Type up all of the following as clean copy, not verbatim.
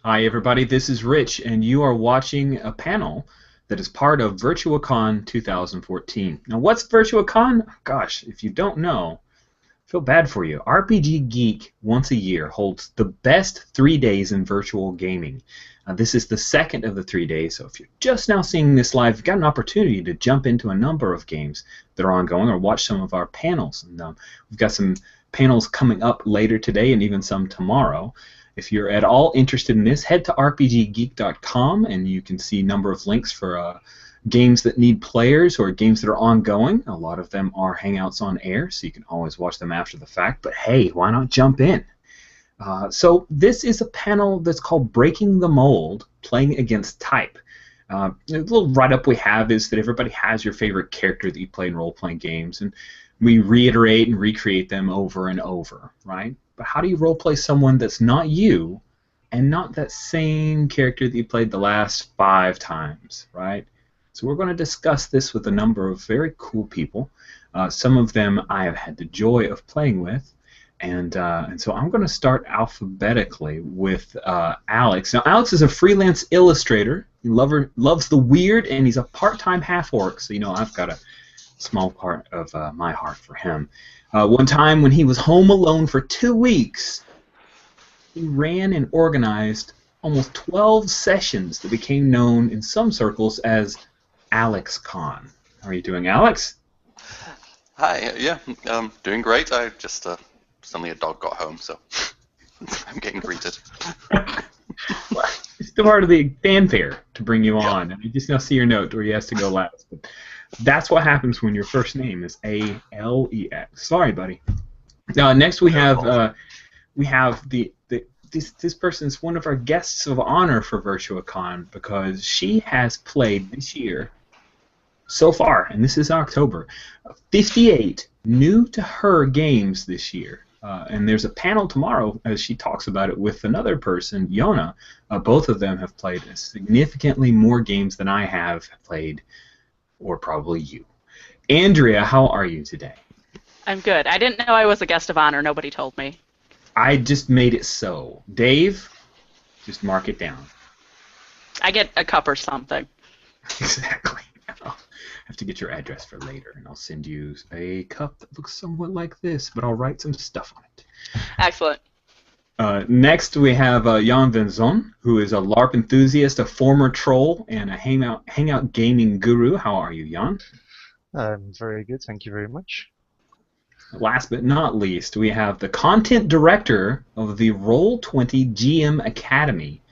Hi, everybody. This is Rich, and you are watching a panel that is part of Virtuacon 2014. Now, what's Virtuacon? Gosh, if you don't know, I feel bad for you. RPG Geek, once a year, holds the best 3 days in virtual gaming. This is the second of the 3 days, so if you're just now seeing this live, you've got an opportunity to jump into a number of games that are ongoing or watch some of our panels. And we've got some panels coming up later today and even some tomorrow. If you're at all interested in this, head to rpggeek.com and you can see a number of links for games that need players or games that are ongoing. A lot of them are Hangouts on air, so you can always watch them after the fact. But hey, why not jump in? So this is a panel that's called Breaking the Mold, Playing Against Type. The little write-up we have is that everybody has your favorite character that you play in role-playing games, and we reiterate and recreate them over and over, right? But how do you role-play someone that's not you and not that same character that you played the last 5 times, right? So we're going to discuss this with a number of very cool people. Some of them I have had the joy of playing with. And so I'm going to start alphabetically with Alex. Now, Alex is a freelance illustrator. He loves the weird, and he's a part-time half-orc, so you know I've got a small part of my heart for him. One time when he was home alone for 2 weeks, he ran and organized almost 12 sessions that became known in some circles as AlexCon. How are you doing, Alex? Hi, yeah, doing great. I just suddenly a dog got home, so I'm getting greeted. Well, it's still part of the fanfare to bring you on, and I just now see your note where he has to go last. But that's what happens when your first name is A-L-E-X. Sorry, buddy. Next we have this person's one of our guests of honor for Virtuacon because she has played this year so far, and this is October, 58 new to her games this year. And there's a panel tomorrow as she talks about it with another person, Yona. Both of them have played significantly more games than I have played, or probably you. Andrea, how are you today? I'm good. I didn't know I was a guest of honor. Nobody told me. I just made it so. Dave, just mark it down. I get a cup or something. Exactly. I'll have to get your address for later, and I'll send you a cup that looks somewhat like this, but I'll write some stuff on it. Excellent. Next, we have Jan Venzon, who is a LARP enthusiast, a former troll, and a hangout gaming guru. How are you, Jan? I'm very good, thank you very much. Last but not least, we have the content director of the Roll20 GM Academy,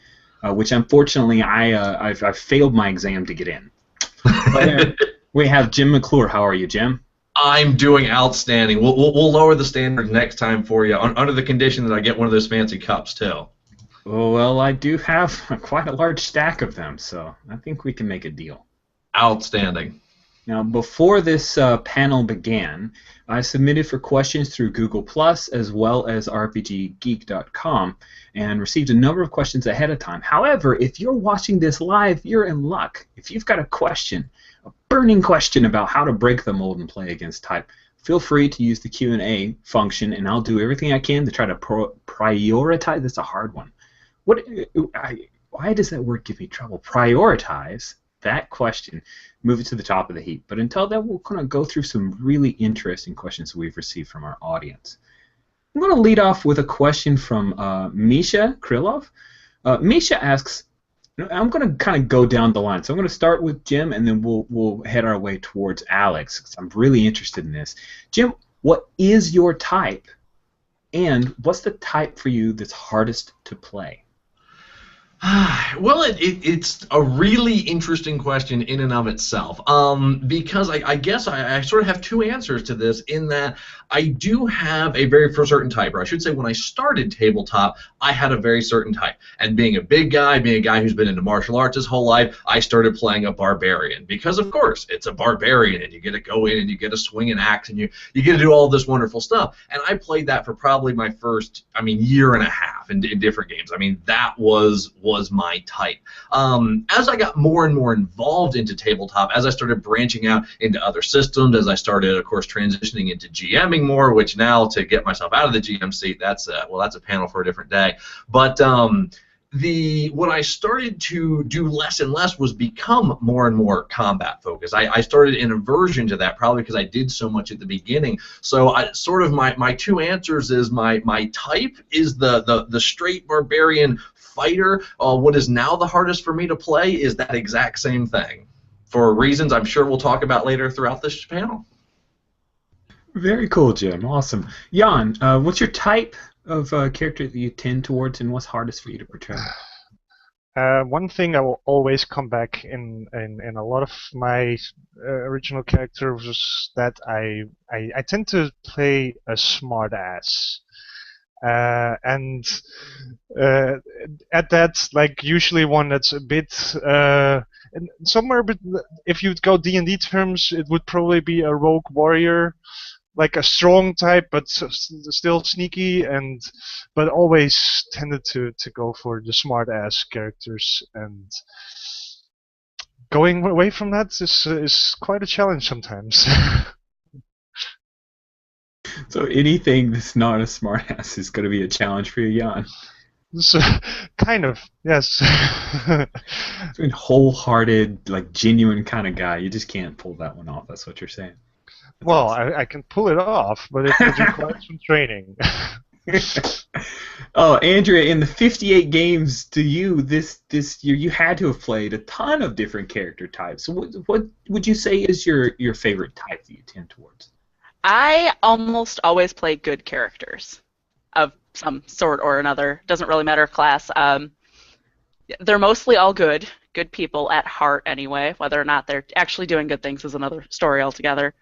which unfortunately I've failed my exam to get in. But, we have Jim McClure. How are you, Jim? I'm doing outstanding. We'll lower the standards next time for you, under the condition that I get one of those fancy cups too. Well, I do have quite a large stack of them, so I think we can make a deal. Outstanding. Now, before this panel began, I submitted for questions through Google Plus as well as RPGgeek.com and received a number of questions ahead of time. However, if you're watching this live, you're in luck. If you've got a question, a burning question about how to break the mold and play against type, feel free to use the Q&A function, and I'll do everything I can to try to prioritize. That's a hard one. Why does that word give me trouble? Prioritize that question, move it to the top of the heap. But until then, we'll kind of go through some really interesting questions we've received from our audience. I'm going to lead off with a question from Misha Krylov. Misha asks, I'm going to kind of go down the line. So I'm going to start with Jim, and then we'll head our way towards Alex, because I'm really interested in this. Jim, what is your type, and what's the type for you that's hardest to play? Well, it's a really interesting question in and of itself, because I guess I sort of have 2 answers to this, in that I do have a very certain type, or I should say when I started tabletop, I had a very certain type. And being a big guy, being a guy who's been into martial arts his whole life, I started playing a barbarian, because of course it's a barbarian, and you get to go in and you get to swing an axe, and you get to do all this wonderful stuff. And I played that for probably my first, year and a half in different games. That was my type. As I got more and more involved into tabletop, as I started branching out into other systems, as I started, of course, transitioning into GMing more, which now, to get myself out of the GM seat, that's a panel for a different day. But what I started to do less and less was become more and more combat focused. I started in aversion to that, probably because I did so much at the beginning. So sort of my two answers is my type is the straight barbarian fighter. What is now the hardest for me to play is that exact same thing, for reasons I'm sure we'll talk about later throughout this panel. Very cool, Jim. Awesome. Jan, what's your type of character that you tend towards, and what's hardest for you to portray? One thing I will always come back in a lot of my original characters was that I tend to play a smart ass. And at that, like, usually one that's a bit somewhere, but if you'd go D&D terms, it would probably be a rogue warrior, like a strong type, but still sneaky, but always tended to go for the smart ass characters, and going away from that is quite a challenge sometimes. So anything that's not a smartass is going to be a challenge for you, Jan. So, kind of, yes. I mean, wholehearted, like genuine kind of guy. You just can't pull that one off. That's what you're saying. That's well, awesome. I can pull it off, but it would require some training. Oh, Andrea, in the 58 games to you this year, you had to have played a ton of different character types. So what would you say is your favorite type that you tend towards? I almost always play good characters of some sort or another. Doesn't really matter class. They're mostly all good people at heart anyway. Whether or not they're actually doing good things is another story altogether.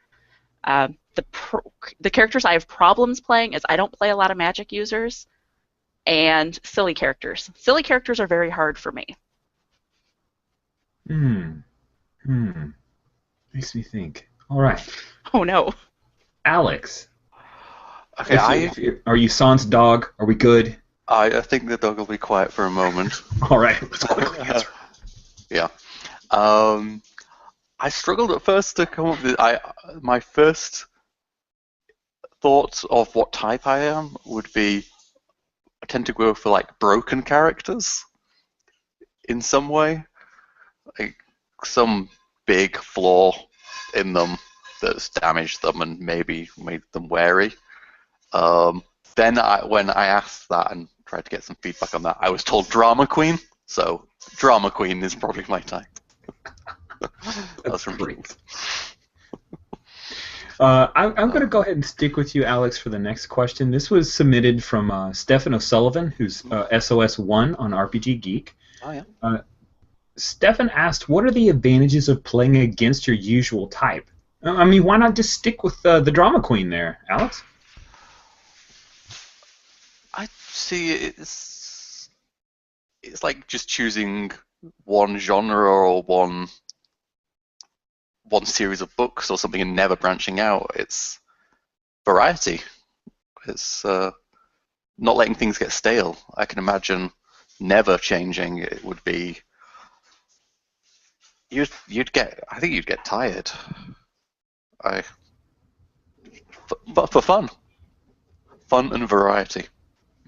The characters I have problems playing is I don't play a lot of magic users and silly characters. Silly characters are very hard for me. Makes me think. All right. Oh no. Alex. Okay, are you Sans dog? Are we good? I think the dog will be quiet for a moment. All right. Let's quickly answer. Yeah. I struggled at first to come up with my first thoughts of what type I am would be I tend to go for like broken characters in some way, like some big flaw in them that's damaged them and maybe made them wary. Then when I asked that and tried to get some feedback on that, I was told drama queen. So drama queen is probably my type. That's great. I'm going to go ahead and stick with you, Alex, for the next question. This was submitted from Stefan O'Sullivan, who's SOS1 on RPG Geek. Oh, yeah. Stefan asked, what are the advantages of playing against your usual type? I mean, why not just stick with the drama queen there, Alex? I see it's like just choosing one genre or one series of books or something and never branching out. It's variety. It's not letting things get stale. I can imagine never changing. It would be I think you'd get tired. But for fun and variety.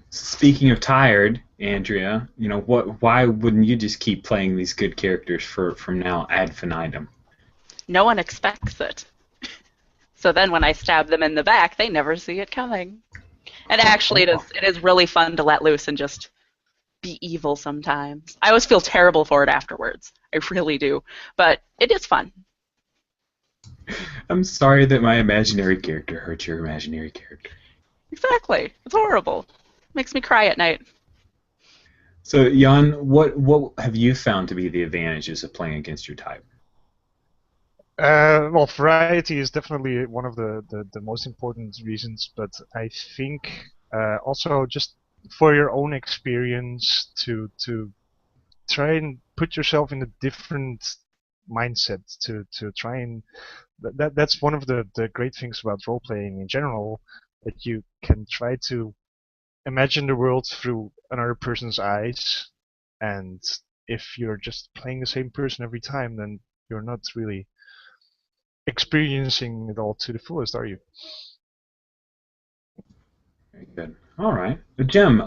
Speaking of tired, Andrea, why wouldn't you just keep playing these good characters from now ad infinitum? No one expects it. So then when I stab them in the back, they never see it coming. And actually, it is really fun to let loose and just be evil sometimes. I always feel terrible for it afterwards. I really do. But it is fun. I'm sorry that my imaginary character hurt your imaginary character. Exactly. It's horrible. Makes me cry at night. So, Jan, what have you found to be the advantages of playing against your type? Well, variety is definitely one of the most important reasons, but I think also just for your own experience to try and put yourself in a different mindset to try and that's one of the great things about role playing in general, that you can try to imagine the world through another person's eyes, and if you're just playing the same person every time, then you're not really experiencing it all to the fullest, are you? Very good. All right. Jim,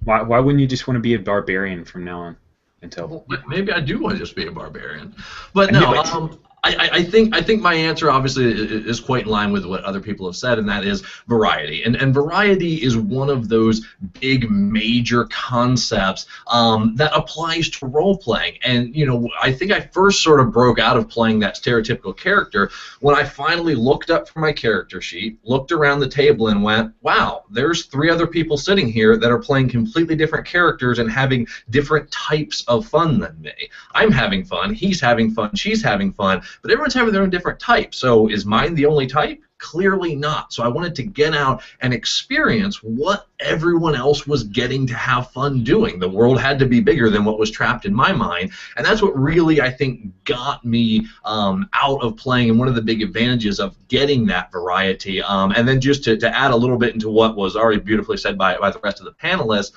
Why wouldn't you just want to be a barbarian from now on until? Well, maybe I do want to just be a barbarian, but I knew no. it. I think my answer obviously is quite in line with what other people have said, and that is variety. And variety is one of those big major concepts that applies to role playing. And I think I first sort of broke out of playing that stereotypical character when I finally looked up from my character sheet, looked around the table, and went, "Wow, there's 3 other people sitting here that are playing completely different characters and having different types of fun than me. I'm having fun, he's having fun, she's having fun." But everyone's having their own different type. So is mine the only type? Clearly not. So I wanted to get out and experience what everyone else was getting to have fun doing. The world had to be bigger than what was trapped in my mind, and that's what really, I think, got me out of playing, and one of the big advantages of getting that variety. And then just to add a little bit into what was already beautifully said by the rest of the panelists,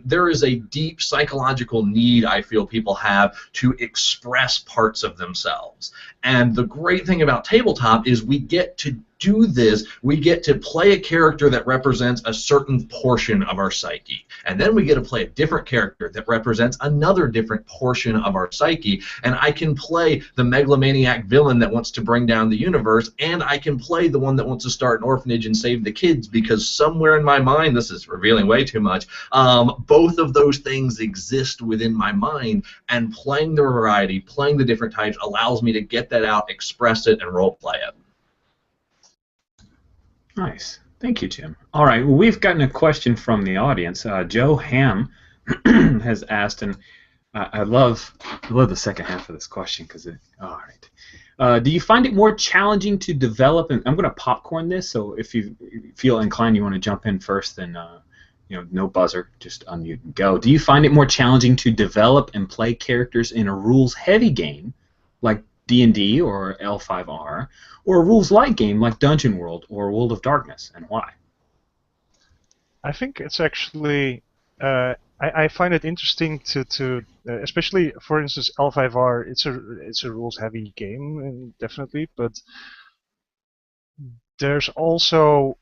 there is a deep psychological need I feel people have to express parts of themselves. And the great thing about tabletop is we get to do this, we get to play a character that represents a certain portion of our psyche. And then we get to play a different character that represents another different portion of our psyche. And I can play the megalomaniac villain that wants to bring down the universe, and I can play the one that wants to start an orphanage and save the kids, because somewhere in my mind, this is revealing way too much, both of those things exist within my mind, and playing the variety, playing the different types, allows me to get that out, express it, and role play it. Nice. Thank you, Jim. All right. Well, we've gotten a question from the audience. Joe Ham has asked, and I love the second half of this question because all right. Do you find it more challenging to develop? And I'm going to popcorn this, so if you feel inclined, you want to jump in first, then no buzzer, just unmute and go. Do you find it more challenging to develop and play characters in a rules-heavy game like D&D or L5R, or a rules-light game like Dungeon World or World of Darkness, and why? I think it's actually I find it interesting to especially, for instance, L5R. It's a rules-heavy game, definitely, but there's also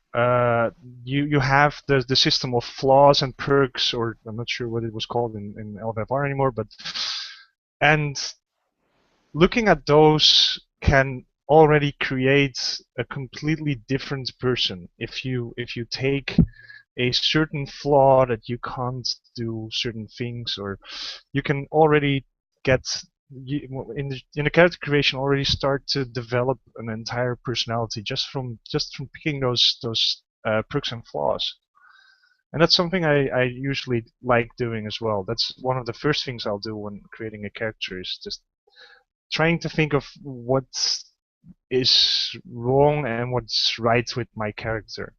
you have the system of flaws and perks, or I'm not sure what it was called in L5R anymore, and looking at those can already create a completely different person. If you take a certain flaw that you can't do certain things, or you can already get in the character creation already start to develop an entire personality just from picking those perks and flaws. And that's something I usually like doing as well. That's one of the first things I'll do when creating a character, is just trying to think of what is wrong and what's right with my character.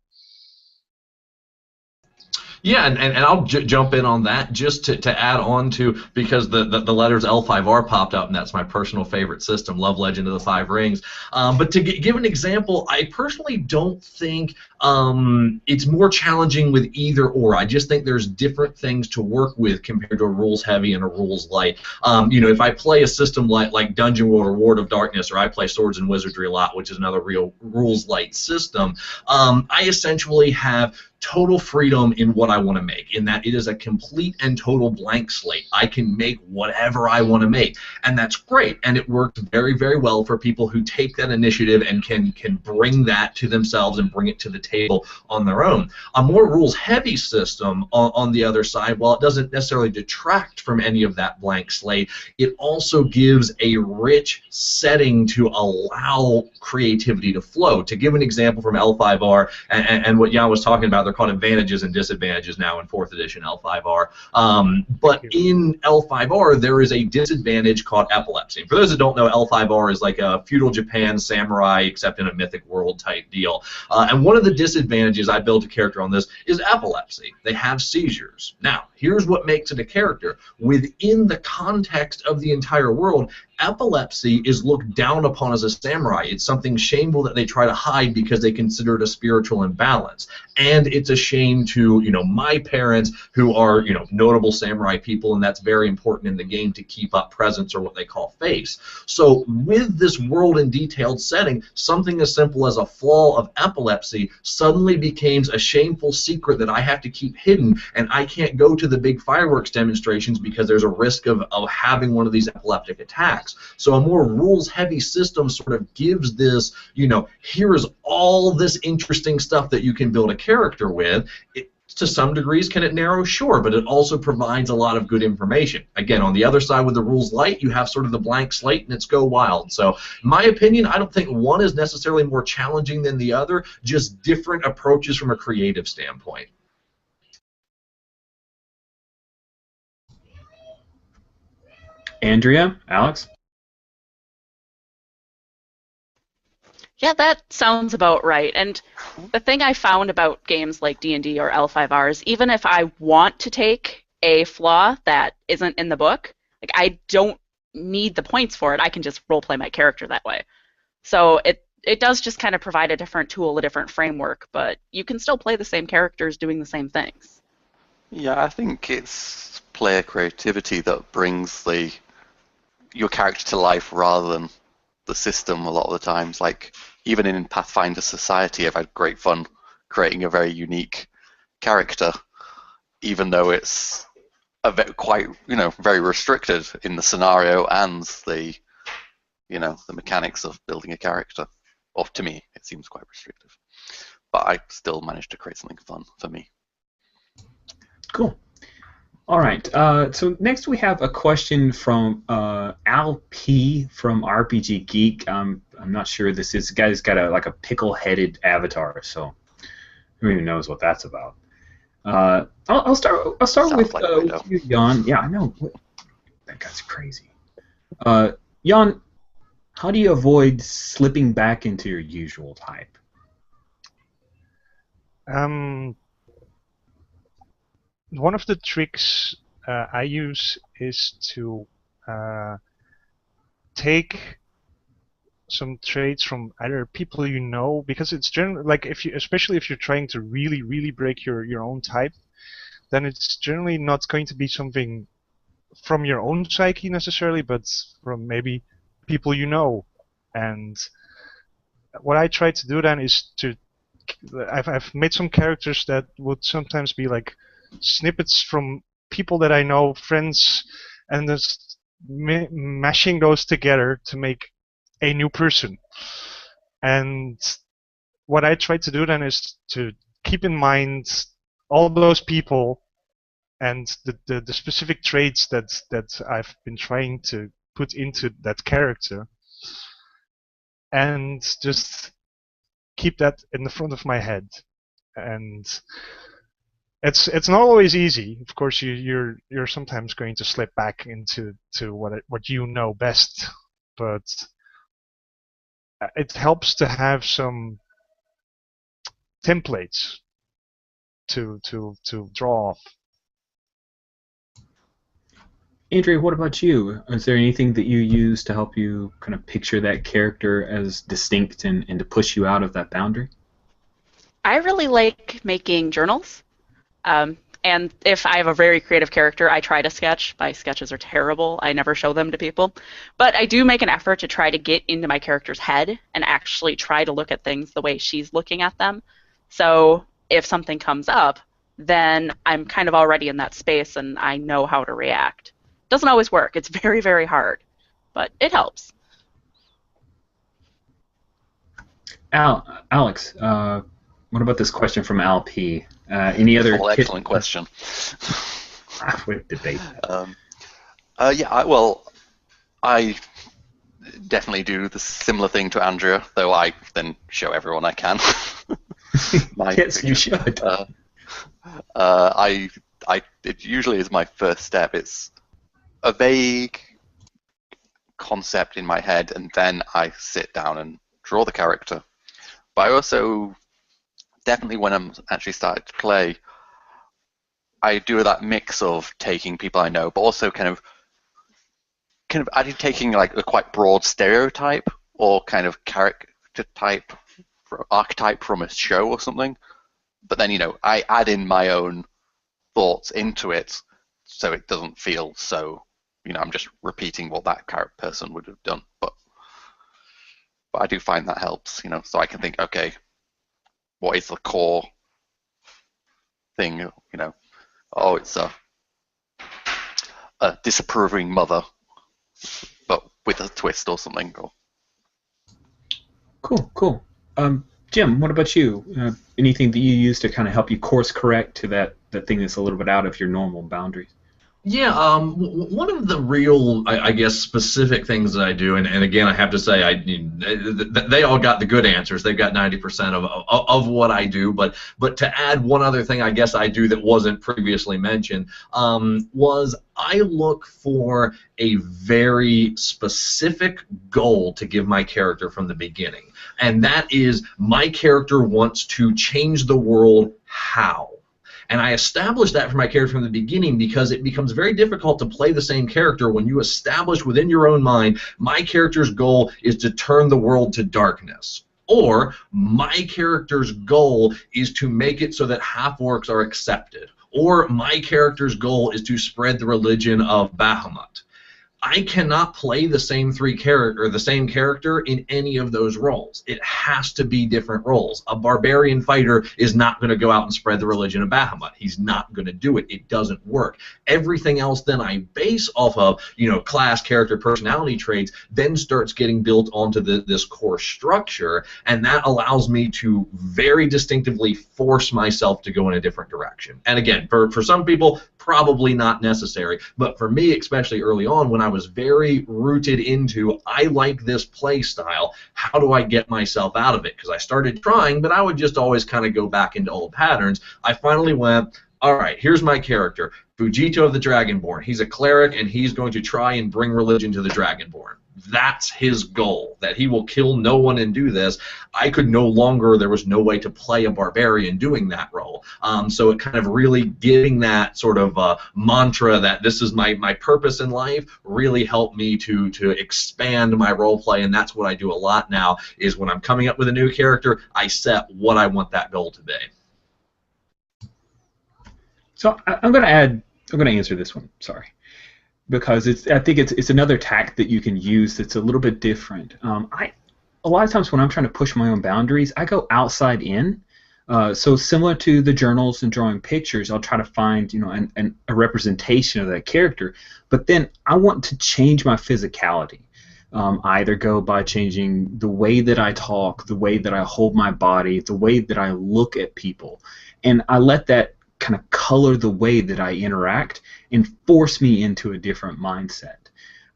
Yeah, and I'll jump in on that just to add on to, because the letters L5R popped up, and that's my personal favorite system, love Legend of the Five Rings. But to give an example, I personally don't think it's more challenging with either or. I just think there's different things to work with compared to a rules heavy and a rules light. If I play a system like Dungeon World or World of Darkness, or I play Swords and Wizardry a lot, which is another real rules light system, I essentially have total freedom in what I want to make, in that it is a complete and total blank slate. I can make whatever I want to make, and that's great, and it works very, very well for people who take that initiative and can bring that to themselves and bring it to the table on their own. A more rules-heavy system, on the other side, while it doesn't necessarily detract from any of that blank slate, it also gives a rich setting to allow creativity to flow. To give an example from L5R, and what Jan was talking about, they're called advantages and disadvantages now in 4th edition L5R. But in L5R, there is a disadvantage called epilepsy. And for those that don't know, L5R is like a feudal Japan samurai, except in a mythic world type deal. And one of the disadvantages, I built a character on this, is epilepsy. They have seizures. Now, here's what makes it a character. Within the context of the entire world, epilepsy is looked down upon as a samurai. It's something shameful that they try to hide because they consider it a spiritual imbalance. And it's a shame to, my parents who are, notable samurai people, and that's very important in the game to keep up presence, or what they call face. So with this world and detailed setting, something as simple as a flaw of epilepsy suddenly becomes a shameful secret that I have to keep hidden, and I can't go to the big fireworks demonstrations because there's a risk of having one of these epileptic attacks. So a more rules-heavy system sort of gives this, here is all this interesting stuff that you can build a character with. To some degrees, can it narrow? Sure, but it also provides a lot of good information. Again, on the other side with the rules light, you have sort of the blank slate and it's go wild. So, in my opinion, I don't think one is necessarily more challenging than the other, just different approaches from a creative standpoint. Andrea, Alex? Yeah, that sounds about right. And the thing I found about games like D&D or L5R is even if I want to take a flaw that isn't in the book, like I don't need the points for it. I can just roleplay my character that way. So it does just kind of provide a different tool, a different framework, but you can still play the same characters doing the same things. Yeah, I think it's player creativity that brings your character to life rather than the system a lot of the times. Like, even in Pathfinder Society, I've had great fun creating a very unique character, even though it's quite, very restricted in the scenario and the mechanics of building a character. Or to me, it seems quite restrictive. But I still managed to create something fun for me. Cool. All right. So next we have a question from Al P from RPG Geek. I'm not sure this is. The guy's got a pickle-headed avatar, so who even knows what that's about. I'll start with, like with you, Jan. Yeah, I know. That guy's crazy. Jan, how do you avoid slipping back into your usual type? One of the tricks I use is to take some traits from either people you know, because it's generally like especially if you're trying to really break your own type, then it's generally not going to be something from your own psyche necessarily, but from maybe people you know. And what I try to do then is I've made some characters that would sometimes be like snippets from people that I know, friends, and just mashing those together to make a new person. And what I try to do then is to keep in mind all those people and the specific traits that I've been trying to put into that character, and just keep that in the front of my head. And it's not always easy. Of course, you're sometimes going to slip back into what you know best, but it helps to have some templates to draw off. Andrea, what about you? Is there anything that you use to help you kind of picture that character as distinct and to push you out of that boundary? I really like making journals. And if I have a very creative character, I try to sketch. My sketches are terrible. I never show them to people. But I do make an effort to try to get into my character's head and actually try to look at things the way she's looking at them. So if something comes up, then I'm kind of already in that space and I know how to react. Doesn't always work. It's very, very hard. But it helps. Alex, what about this question from Al P? Any other excellent question. We debate. I definitely do the similar thing to Andrea, though I then show everyone I can. Yes, you should. It usually is my first step. It's a vague concept in my head, and then I sit down and draw the character. But I also definitely, when I'm actually starting to play, I do that mix of taking people I know, but also kind of kind of, are you taking like a quite broad stereotype or kind of character type, archetype from a show or something? But then, I add in my own thoughts into it so it doesn't feel so, I'm just repeating what that person would have done. But I do find that helps, so I can think, okay, what is the core thing, Oh, it's a disapproving mother, but with a twist or something. Cool. Jim, what about you? Anything that you use to kind of help you course correct to that thing that's a little bit out of your normal boundaries? Yeah, one of the real, I guess, specific things that I do, and again, I have to say, they all got the good answers. They've got 90% of what I do, but to add one other thing, I guess I do that wasn't previously mentioned, was I look for a very specific goal to give my character from the beginning, and that is my character wants to change the world. How? And I established that for my character from the beginning because it becomes very difficult to play the same character when you establish within your own mind, my character's goal is to turn the world to darkness. Or my character's goal is to make it so that half-orcs are accepted. Or my character's goal is to spread the religion of Bahamut. I cannot play the same the same character in any of those roles. It has to be different roles. A barbarian fighter is not going to go out and spread the religion of Bahamut. He's not going to do it. It doesn't work. Everything else then I base off of, class, character, personality traits, then starts getting built onto this core structure, and that allows me to very distinctively force myself to go in a different direction. And again, for some people, probably not necessary, but for me, especially early on, when I was very rooted into, I like this play style, how do I get myself out of it? Because I started trying, but I would just always kind of go back into old patterns. I finally went, all right, here's my character, Fujito of the Dragonborn. He's a cleric, and he's going to try and bring religion to the Dragonborn. That's his goal, that he will kill no one and do this. I could no longer, there was no way to play a barbarian doing that role. So it kind of really giving that sort of mantra that this is my purpose in life really helped me to expand my role play, and that's what I do a lot now, is when I'm coming up with a new character, I set what I want that goal to be. So I'm going to answer this one, sorry. Because I think it's another tact that you can use that's a little bit different. A lot of times when I'm trying to push my own boundaries, I go outside in. So similar to the journals and drawing pictures, I'll try to find a representation of that character. But then I want to change my physicality. I either go by changing the way that I talk, the way that I hold my body, the way that I look at people, and I let that kind of color the way that I interact and force me into a different mindset.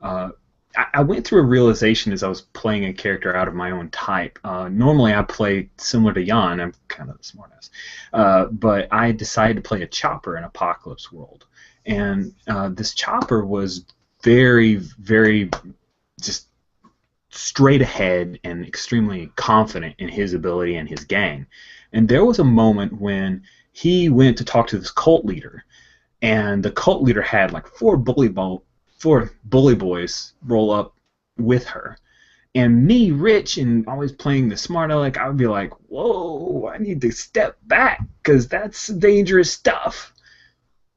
I went through a realization as I was playing a character out of my own type. Normally I play similar to Jan, I'm kind of the smartass, but I decided to play a chopper in Apocalypse World. And this chopper was very, very just straight ahead and extremely confident in his ability and his gang. And there was a moment when he went to talk to this cult leader, and the cult leader had like four bully boys roll up with her. And me, Rich, and always playing the smart aleck, I would be like, whoa, I need to step back because that's dangerous stuff.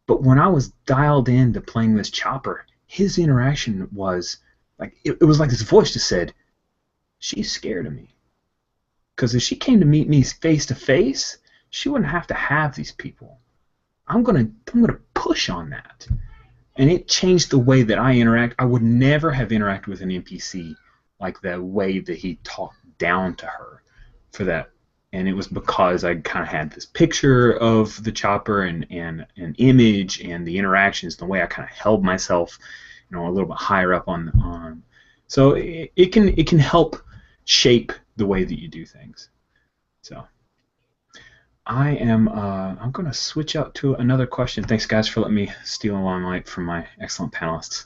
But when I was dialed into playing this chopper, his interaction was like, it was like this voice just said, she's scared of me. Because if she came to meet me face to face, she wouldn't have to have these people. I'm gonna push on that. And it changed the way that I interact. I would never have interacted with an NPC like the way that he talked down to her for that. And it was because I kind of had this picture of the chopper and an image and the interactions, the way I kind of held myself, a little bit higher up on the arm. So it can help shape the way that you do things. So I'm going to switch out to another question. Thanks, guys, for letting me steal a limelight from my excellent panelists.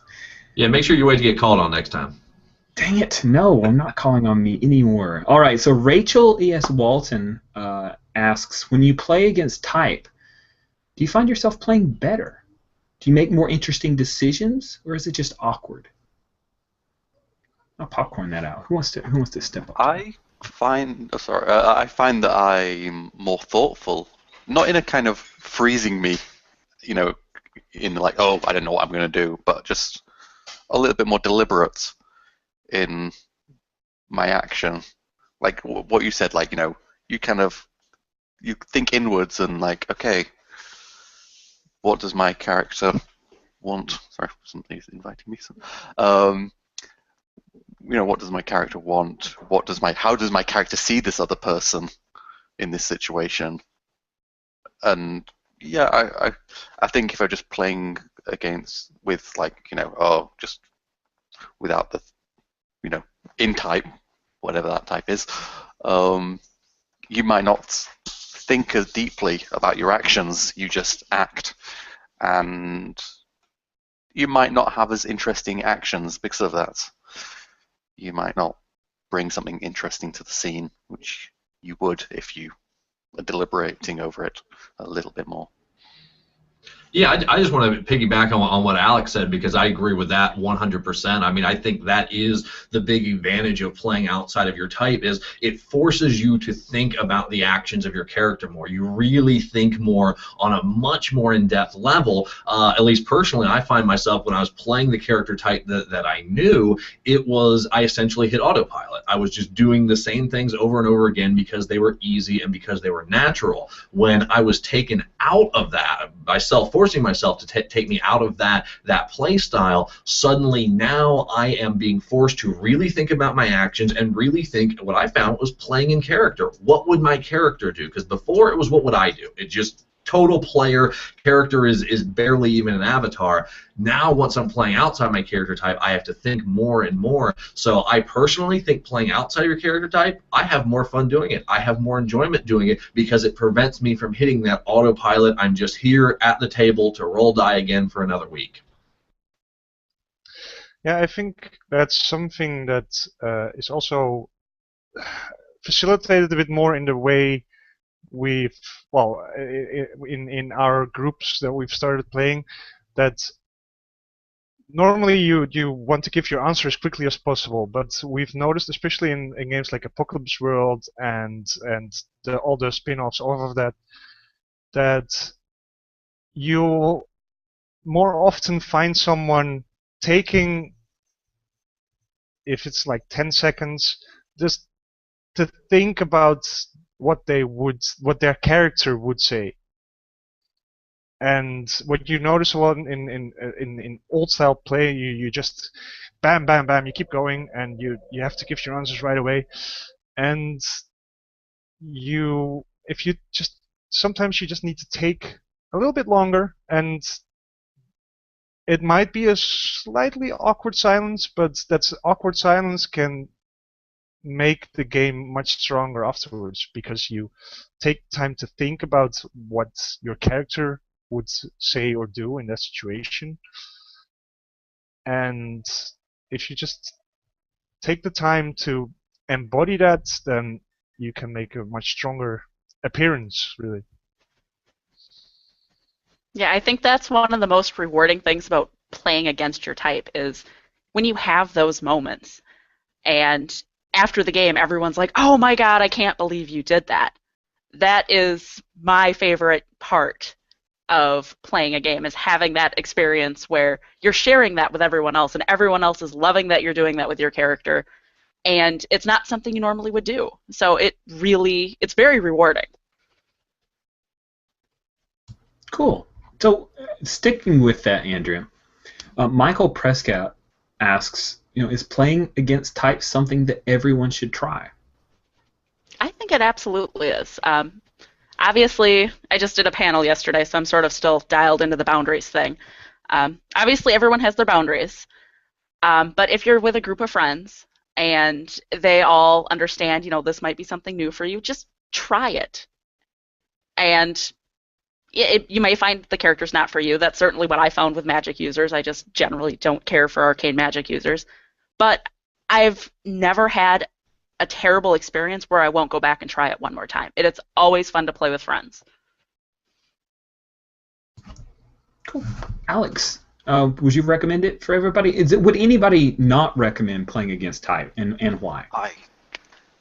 Yeah, make sure you wait to get called on next time. Dang it! No, I'm not calling on me anymore. All right, so Rachel E.S. Walton asks, when you play against type, do you find yourself playing better? Do you make more interesting decisions, or is it just awkward? I'll popcorn that out. Who wants to step up? I find that I'm more thoughtful, not in a kind of freezing me, in like, oh, I don't know what I'm going to do, but just a little bit more deliberate in my action. Like what you said, like, you think inwards and like, okay, what does my character want? Sorry, somebody's inviting me. What does my character want? How does my character see this other person in this situation? And yeah, I think if I'm just playing with like, just without the, in type, whatever that type is, you might not think as deeply about your actions. You just act, and you might not have as interesting actions because of that. You might not bring something interesting to the scene, which you would if you were deliberating over it a little bit more. Yeah, I just want to piggyback on what Alex said, because I agree with that 100%. I mean, I think that is the big advantage of playing outside of your type, is it forces you to think about the actions of your character more. You really think more on a much more in-depth level. At least personally, I find myself, when I was playing the character type that I knew, I essentially hit autopilot. I was just doing the same things over and over again because they were easy and because they were natural. When I was taken out of that, forcing myself to take me out of that play style, suddenly now I am being forced to really think about my actions and really think. What I found was playing in character. What would my character do? Because before it was, what would I do? It just total player. Character is barely even an avatar. Now, once I'm playing outside my character type, I have to think more and more. So I personally think playing outside your character type, I have more fun doing it. I have more enjoyment doing it because it prevents me from hitting that autopilot. I'm just here at the table to roll die again for another week. Yeah, I think that's something that is also facilitated a bit more in the way in our groups that we've started playing, that normally you want to give your answer as quickly as possible, but we've noticed, especially in games like Apocalypse World and all the spin-offs, all of that you'll more often find someone taking, if it's like 10 seconds, just to think about what their character would say. And what you notice a lot in old style play, you just bam, bam, bam, you keep going, and you have to give your answers right away. And sometimes you just need to take a little bit longer, and it might be a slightly awkward silence, but that awkward silence can make the game much stronger afterwards, because you take time to think about what your character would say or do in that situation. And if you just take the time to embody that, then you can make a much stronger appearance, really. Yeah, I think that's one of the most rewarding things about playing against your type, is when you have those moments and after the game everyone's like, oh my god, I can't believe you did that. That is my favorite part of playing a game, is having that experience where you're sharing that with everyone else and everyone else is loving that you're doing that with your character, and it's not something you normally would do. So it's very rewarding. Cool. So, sticking with that, Andrea, Michael Prescott asks, is playing against types something that everyone should try? I think it absolutely is. Obviously, I just did a panel yesterday, so I'm sort of still dialed into the boundaries thing. Obviously, everyone has their boundaries, but if you're with a group of friends and they all understand, this might be something new for you, just try it. And you may find the character's not for you. That's certainly what I found with Magic users. I just generally don't care for arcane Magic users. But I've never had a terrible experience where I won't go back and try it one more time. It's always fun to play with friends. Cool. Alex, Would you recommend it for everybody? Would anybody not recommend playing against type, and why?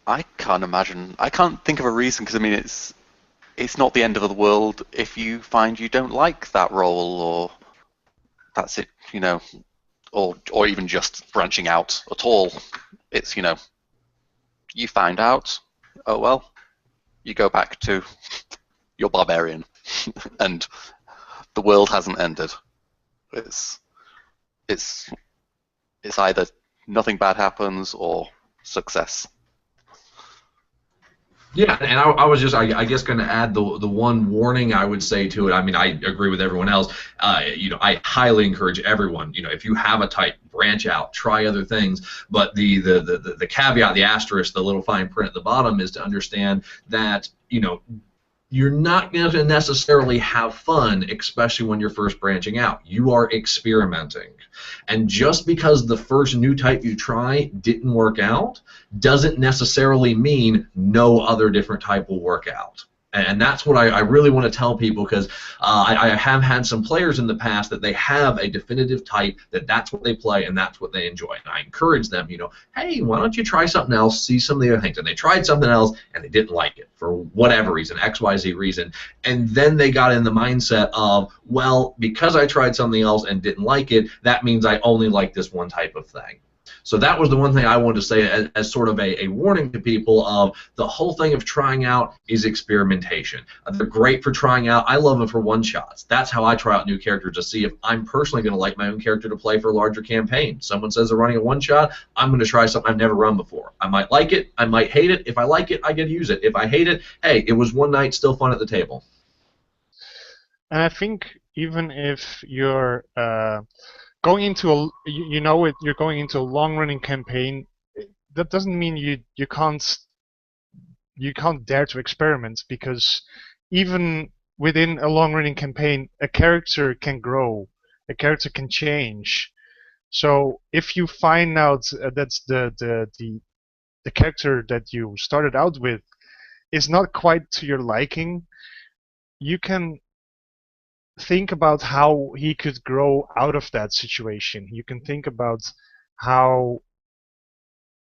I can't imagine. I can't think of a reason, because I mean it's not the end of the world if you find you don't like that role, or that's it, or even just branching out at all. It's, you find out, oh well, you go back to your barbarian, and the world hasn't ended. It's either nothing bad happens or success. Yeah, and I was just, I guess, going to add the one warning I would say to it. I mean, I agree with everyone else. I highly encourage everyone. If you have a type, branch out, try other things. But the caveat, the asterisk, the little fine print at the bottom is to understand that you're not going to necessarily have fun, especially when you're first branching out. You are experimenting. And just because the first new type you try didn't work out doesn't necessarily mean no other different type will work out. And that's what I really want to tell people, because I have had some players in the past that they have a definitive type, that's what they play and that's what they enjoy. And I encourage them, hey, why don't you try something else, see some of the other things. And they tried something else and they didn't like it for whatever reason, XYZ reason. And then they got in the mindset of, well, because I tried something else and didn't like it, that means I only like this one type of thing. So that was the one thing I wanted to say as sort of a warning to people of the whole thing of trying out is experimentation. They're great for trying out. I love them for one-shots. That's how I try out new characters, to see if I'm personally going to like my own character to play for a larger campaign. Someone says they're running a one-shot, I'm going to try something I've never run before. I might like it. I might hate it. If I like it, I get to use it. If I hate it, hey, it was one night, still fun at the table. And I think even if you're going into you're going into a long-running campaign, that doesn't mean you can't dare to experiment, because even within a long-running campaign, a character can grow, a character can change. So if you find out that's the character that you started out with is not quite to your liking, you can think about how he could grow out of that situation. You can think about how,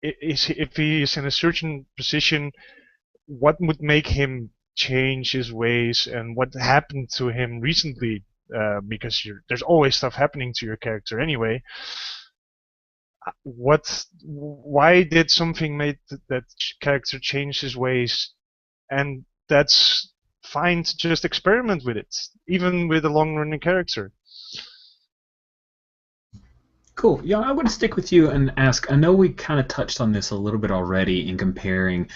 if he is in a certain position, what would make him change his ways, and what happened to him recently, because there's always stuff happening to your character anyway. Why did something make that character change his ways? And that's fine to just experiment with it, even with a long-running character. Cool. Yeah, I want to stick with you and ask, I know we kind of touched on this a little bit already in comparing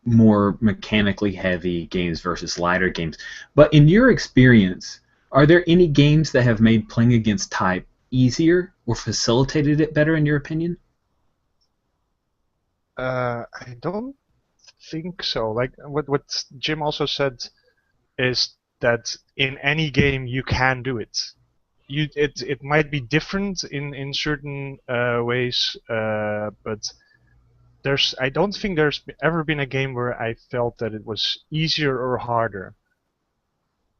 more mechanically heavy games versus lighter games, but in your experience, are there any games that have made playing against type easier or facilitated it better, in your opinion? I don't think so. Like what Jim also said is that in any game you can do it. It might be different in certain ways, but I don't think there's ever been a game where I felt that it was easier or harder.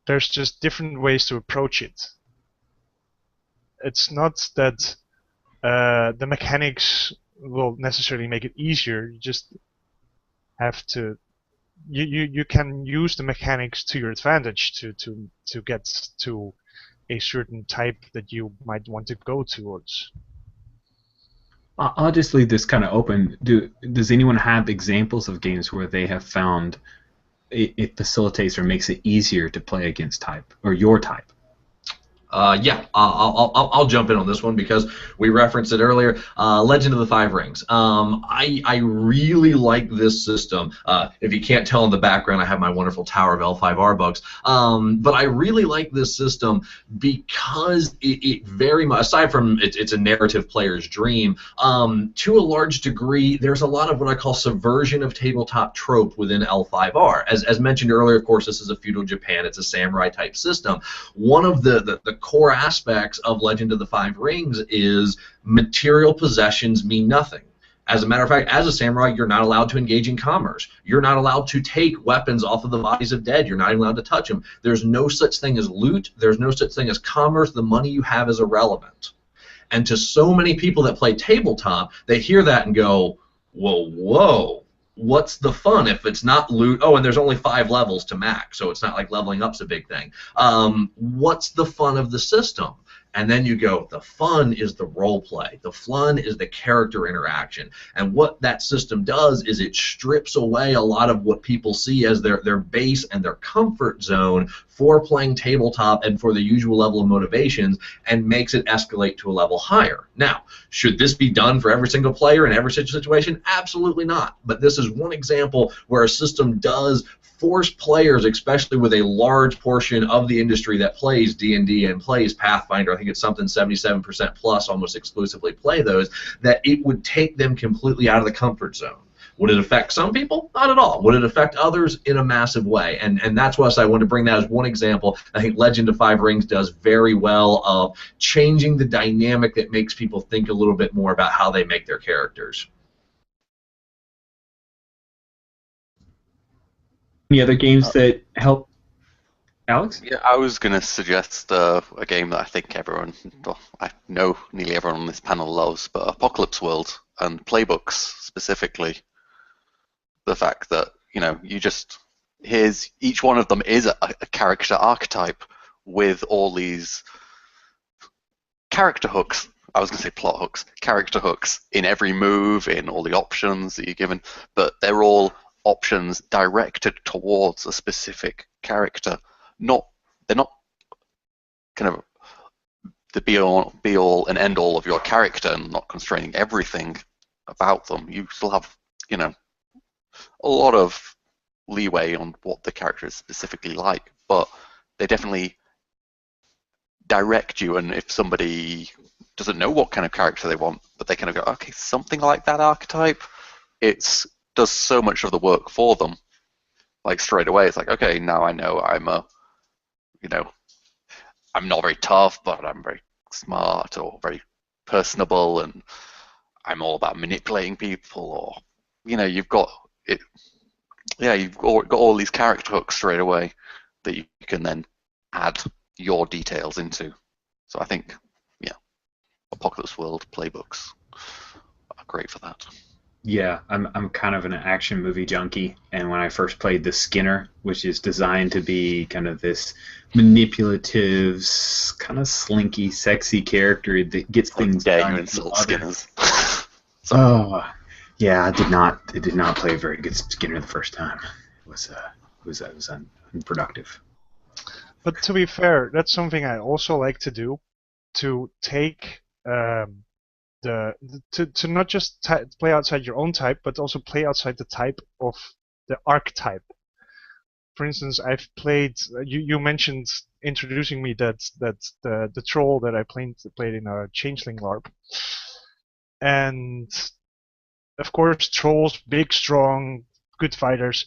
There's just different ways to approach it. It's not that the mechanics will necessarily make it easier. You just have to. You can use the mechanics to your advantage to get to a certain type that you might want to go towards. I'll just leave this kind of open. Does anyone have examples of games where they have found it facilitates or makes it easier to play against type, or your type? Yeah, I'll jump in on this one because we referenced it earlier. Legend of the Five Rings. I really like this system. If you can't tell in the background, I have my wonderful Tower of L5R books. But I really like this system because it very much, aside from it's a narrative player's dream, to a large degree, there's a lot of what I call subversion of tabletop trope within L5R. As mentioned earlier, of course, this is a feudal Japan. It's a samurai type system. One of the core aspects of Legend of the Five Rings is material possessions mean nothing. As a matter of fact, as a samurai, you're not allowed to engage in commerce. You're not allowed to take weapons off of the bodies of dead. You're not allowed to touch them. There's no such thing as loot. There's no such thing as commerce. The money you have is irrelevant. And to so many people that play tabletop, they hear that and go, whoa, what's the fun if it's not loot? Oh, and there's only 5 levels to max, so it's not like leveling up's a big thing. What's the fun of the system? And then you go, the fun is the role play. The fun is the character interaction. And what that system does is it strips away a lot of what people see as their base and their comfort zone for playing tabletop and for the usual level of motivations, and makes it escalate to a level higher. Now, should this be done for every single player in every situation? Absolutely not. But this is one example where a system does force players, especially with a large portion of the industry that plays D&D and plays Pathfinder, I think it's something 77% plus almost exclusively play those, that it would take them completely out of the comfort zone. Would it affect some people? Not at all. Would it affect others? In a massive way. And that's why I wanted to bring that as one example. I think Legend of Five Rings does very well of changing the dynamic that makes people think a little bit more about how they make their characters. Any other games that help, Alex? Yeah, I was going to suggest a game that I think everyone, well, I know nearly everyone on this panel loves, but Apocalypse World and playbooks specifically. The fact that, you know, each one of them is a character archetype with all these character hooks. I was going to say plot hooks, character hooks in every move, in all the options that you're given, but they're all options directed towards a specific character. They're not kind of the be all and end all of your character, and not constraining everything about them. You still have, you know, a lot of leeway on what the character is specifically like, but they definitely direct you. And if somebody doesn't know what kind of character they want, but they kind of go, okay, something like that archetype, it does so much of the work for them. Like straight away, it's like, okay, now I know I'm not very tough, but I'm very smart or very personable, and I'm all about manipulating people, or, you know, you've got it. Yeah, you've got all these character hooks straight away that you can then add your details into. So I think, yeah, Apocalypse World playbooks are great for that. Yeah, I'm kind of an action movie junkie, and when I first played the Skinner, which is designed to be kind of this manipulative, kind of slinky, sexy character that gets things done. You insult Skinners. Oh, yeah, I did not play a very good Skinner the first time. It was unproductive. But to be fair, that's something I also like to do, to take to not just play outside your own type, but also play outside the type of the archetype. For instance, I've played. You mentioned introducing me that the troll that I played in a Changeling LARP, and of course trolls, big, strong, good fighters,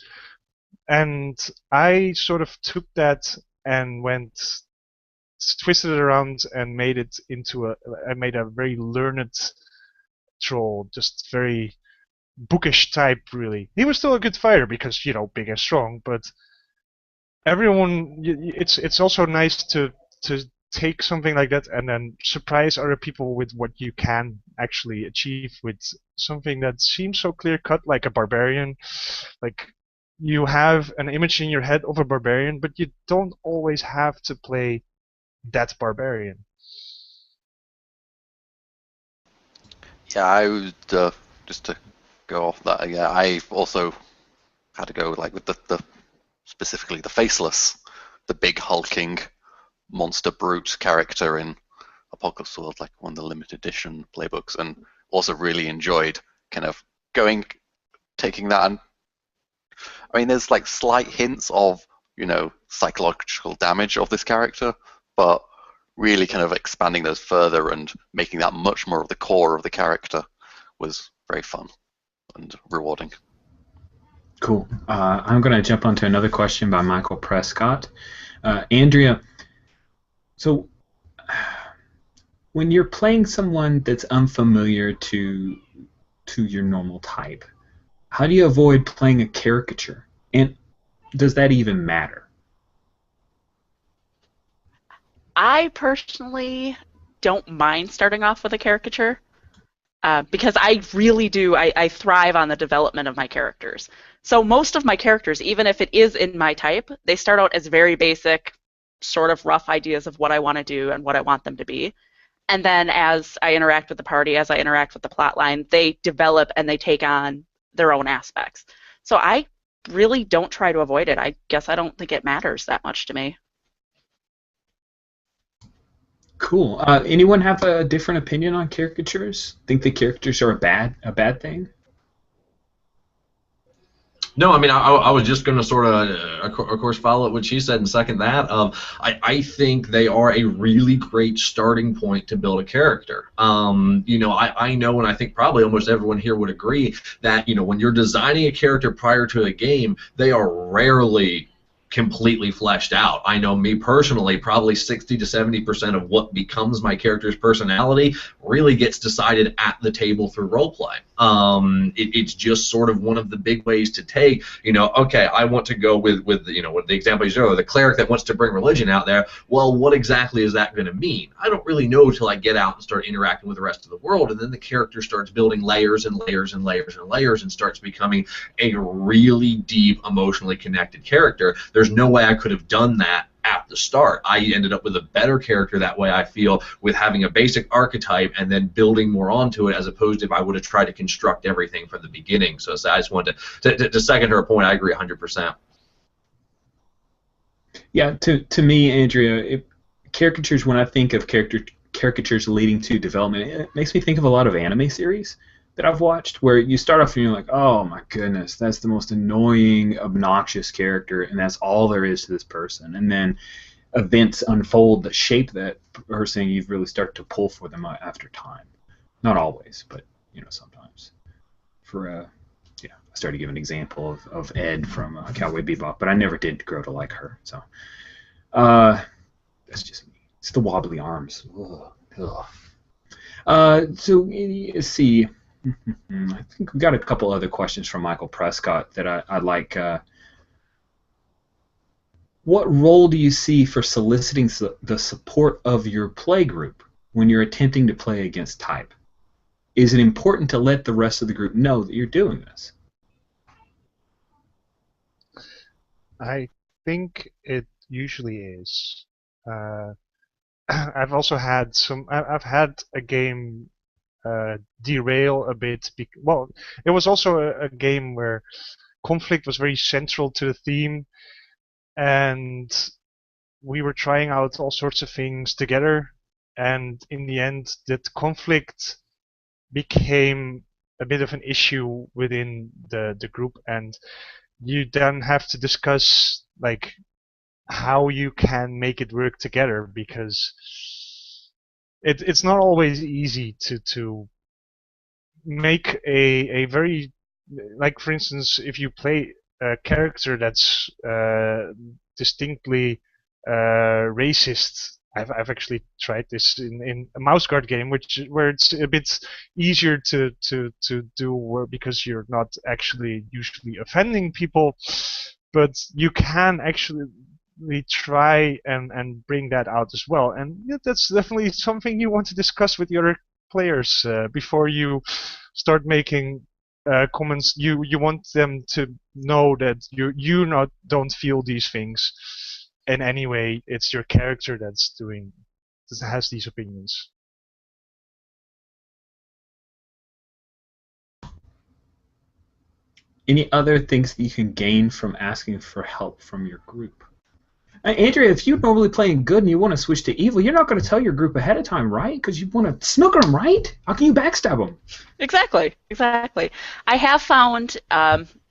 and I sort of took that and twisted it around and made it into I made a very learned troll, just very bookish type, really. He was still a good fighter because, you know, big and strong, but it's also nice to take something like that and then surprise other people with what you can actually achieve with something that seems so clear-cut, like a barbarian. Like, you have an image in your head of a barbarian, but you don't always have to play that barbarian. Yeah, I would just to go off that. Yeah, I also had to go like with the specifically the faceless, the big hulking monster brute character in Apocalypse World, like one of the limited edition playbooks, and also really enjoyed kind of taking that. And I mean, there's like slight hints of, you know, psychological damage of this character, but really kind of expanding those further and making that much more of the core of the character was very fun and rewarding. Cool. I'm going to jump onto another question by Michael Prescott. Andrea, so when you're playing someone that's unfamiliar to to your normal type? How do you avoid playing a caricature? And does that even matter? I personally don't mind starting off with a caricature because I really do. I thrive on the development of my characters. So most of my characters, even if it is in my type, they start out as very basic, sort of rough ideas of what I want to do and what I want them to be. And then as I interact with the party, as I interact with the plot line, they develop and they take on their own aspects. So I really don't try to avoid it. I guess I don't think it matters that much to me. Cool. Anyone have a different opinion on caricatures? Think the caricatures are a bad thing? No, I mean, I was just going to sort of course, follow what she said and second that. I think they are a really great starting point to build a character. I know, and I think probably almost everyone here would agree that, when you're designing a character prior to a game, they are rarely completely fleshed out. I know me personally, probably 60 to 70% of what becomes my character's personality really gets decided at the table through roleplay. It's just sort of one of the big ways to take, okay, I want to go with with the example you showed, the cleric that wants to bring religion out there. Well, what exactly is that going to mean? I don't really know till I get out and start interacting with the rest of the world, and then the character starts building layers and layers and layers and layers and starts becoming a really deep, emotionally connected character. There's no way I could have done that at the start. I ended up with a better character that way, I feel, with having a basic archetype and then building more onto it, as opposed to if I would have tried to construct everything from the beginning. So I just wanted to second her point. I agree 100%. Yeah, to me, Andrea, caricatures, when I think of caricatures leading to development, it makes me think of a lot of anime series that I've watched, where you start off and you're like, oh my goodness, that's the most annoying, obnoxious character, and that's all there is to this person. And then events unfold that shape that person, you really start to pull for them after time. Not always, but sometimes. I started to give an example of Ed from Cowboy Bebop, but I never did grow to like her. So that's just me. It's the wobbly arms. Ugh. So let's see. I think we've got a couple other questions from Michael Prescott that I'd like. What role do you see for soliciting the support of your play group when you're attempting to play against type? Is it important to let the rest of the group know that you're doing this? I think it usually is. I've also had I've had a game derail a bit. Well, it was also a game where conflict was very central to the theme, and we were trying out all sorts of things together, and in the end, that conflict became a bit of an issue within the group, and you then have to discuss like how you can make it work together, because it's not always easy to make a very, like, for instance, if you play a character that's distinctly racist. I've actually tried this in a mouse guard game, where it's a bit easier to do, because you're not actually usually offending people, but you can actually try and bring that out as well. And that's definitely something you want to discuss with the other players before you start making comments. You want them to know that you don't feel these things in any way. It's your character that has these opinions. Any other things that you can gain from asking for help from your group? Andrea, if you're normally playing good and you want to switch to evil, you're not going to tell your group ahead of time, right? Because you want to snooker them, right? How can you backstab them? Exactly. I have found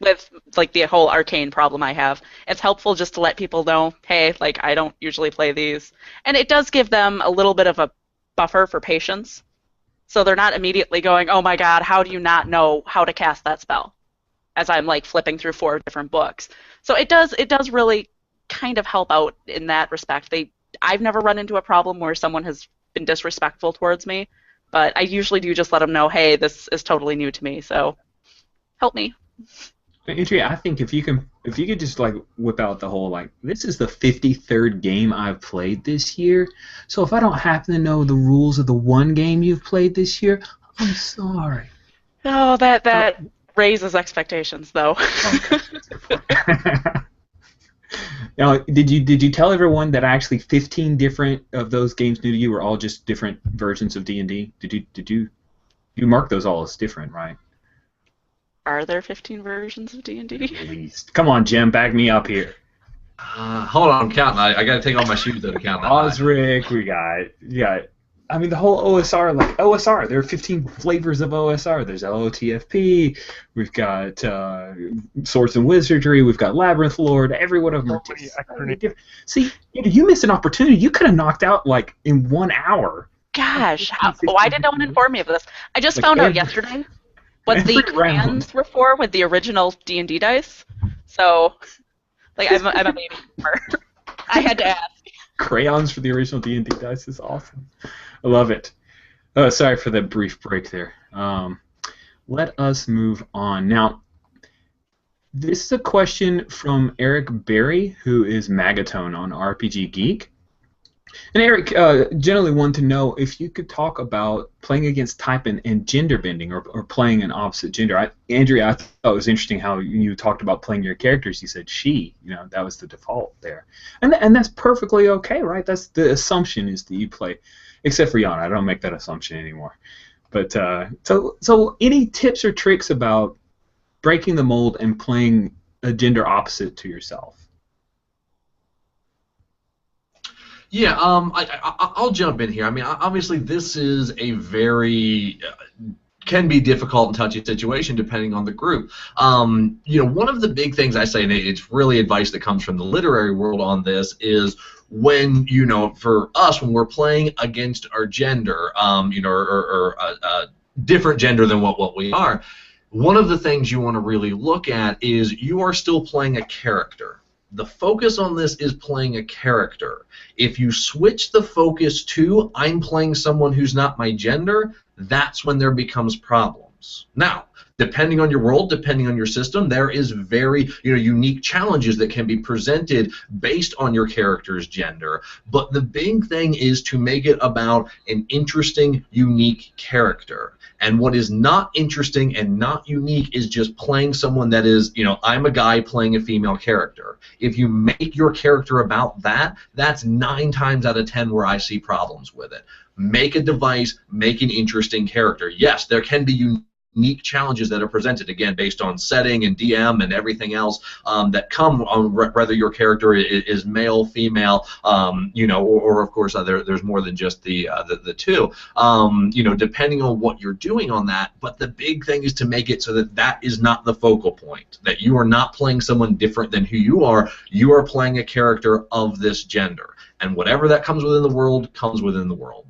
with like the whole arcane problem I have, it's helpful just to let people know, hey, like I don't usually play these, and it does give them a little bit of a buffer for patience, so they're not immediately going, oh my God, how do you not know how to cast that spell? As I'm like flipping through 4 different books. So it does really kind of help out in that respect. I've never run into a problem where someone has been disrespectful towards me, But I usually do just let them know, hey, this is totally new to me, so help me. Andrea, I think if you could just like whip out the whole like, this is the 53rd game I've played this year, so if I don't happen to know the rules of the one game you've played this year, I'm sorry. Oh, that raises expectations, though. Okay. Now, did you tell everyone that actually 15 different of those games new to you were all just different versions of D&D? Did you mark those all as different, right? Are there 15 versions of D&D? At least. Come on, Jim, back me up here. Hold on, I'm counting. I got to take off my shoes though to count that. Osric, we got. I mean, the whole OSR, like OSR, there are 15 flavors of OSR. There's LOTFP, we've got Swords and Wizardry, we've got Labyrinth Lord, every one of them are different. See, you missed an opportunity. You could have knocked out, like, in 1 hour. Gosh, why did no one inform me of this? I just found out yesterday what the crayons were for with the original D&D dice. So, like, I'm a baby boomer. I had to ask. Crayons for the original D&D dice is awesome. I love it. Oh, sorry for that brief break there. Let us move on. Now, this is a question from Eric Berry, who is Magatone on RPG Geek. And Eric generally wanted to know if you could talk about playing against type and gender bending, or playing an opposite gender. Andrea, I thought it was interesting how you talked about playing your characters. You said she, that was the default there. And that's perfectly okay, right? That's the assumption, is that you play, except for Yana. I don't make that assumption anymore. But so any tips or tricks about breaking the mold and playing a gender opposite to yourself? Yeah, I'll jump in here. I mean, obviously, this is a very can be difficult and touchy situation depending on the group. One of the big things I say, and it's really advice that comes from the literary world on this, is when, for us, when we're playing against our gender, or a different gender than what we are, one of the things you want to really look at is you are still playing a character. The focus on this is playing a character. If you switch the focus to I'm playing someone who's not my gender, that's when there becomes problems. Now, depending on your world, depending on your system, there is very unique challenges that can be presented based on your character's gender. But the big thing is to make it about an interesting, unique character. And what is not interesting and not unique is just playing someone that is, I'm a guy playing a female character. If you make your character about that, that's 9 times out of 10 where I see problems with it. Make a device, make an interesting character. Yes, there can be unique challenges that are presented, again, based on setting and DM and everything else that come on whether your character is male, female, or of course there's more than just the two, depending on what you're doing on that. But the big thing is to make it so that is not the focal point, that you are not playing someone different than who you are playing a character of this gender, and whatever that comes within the world comes within the world.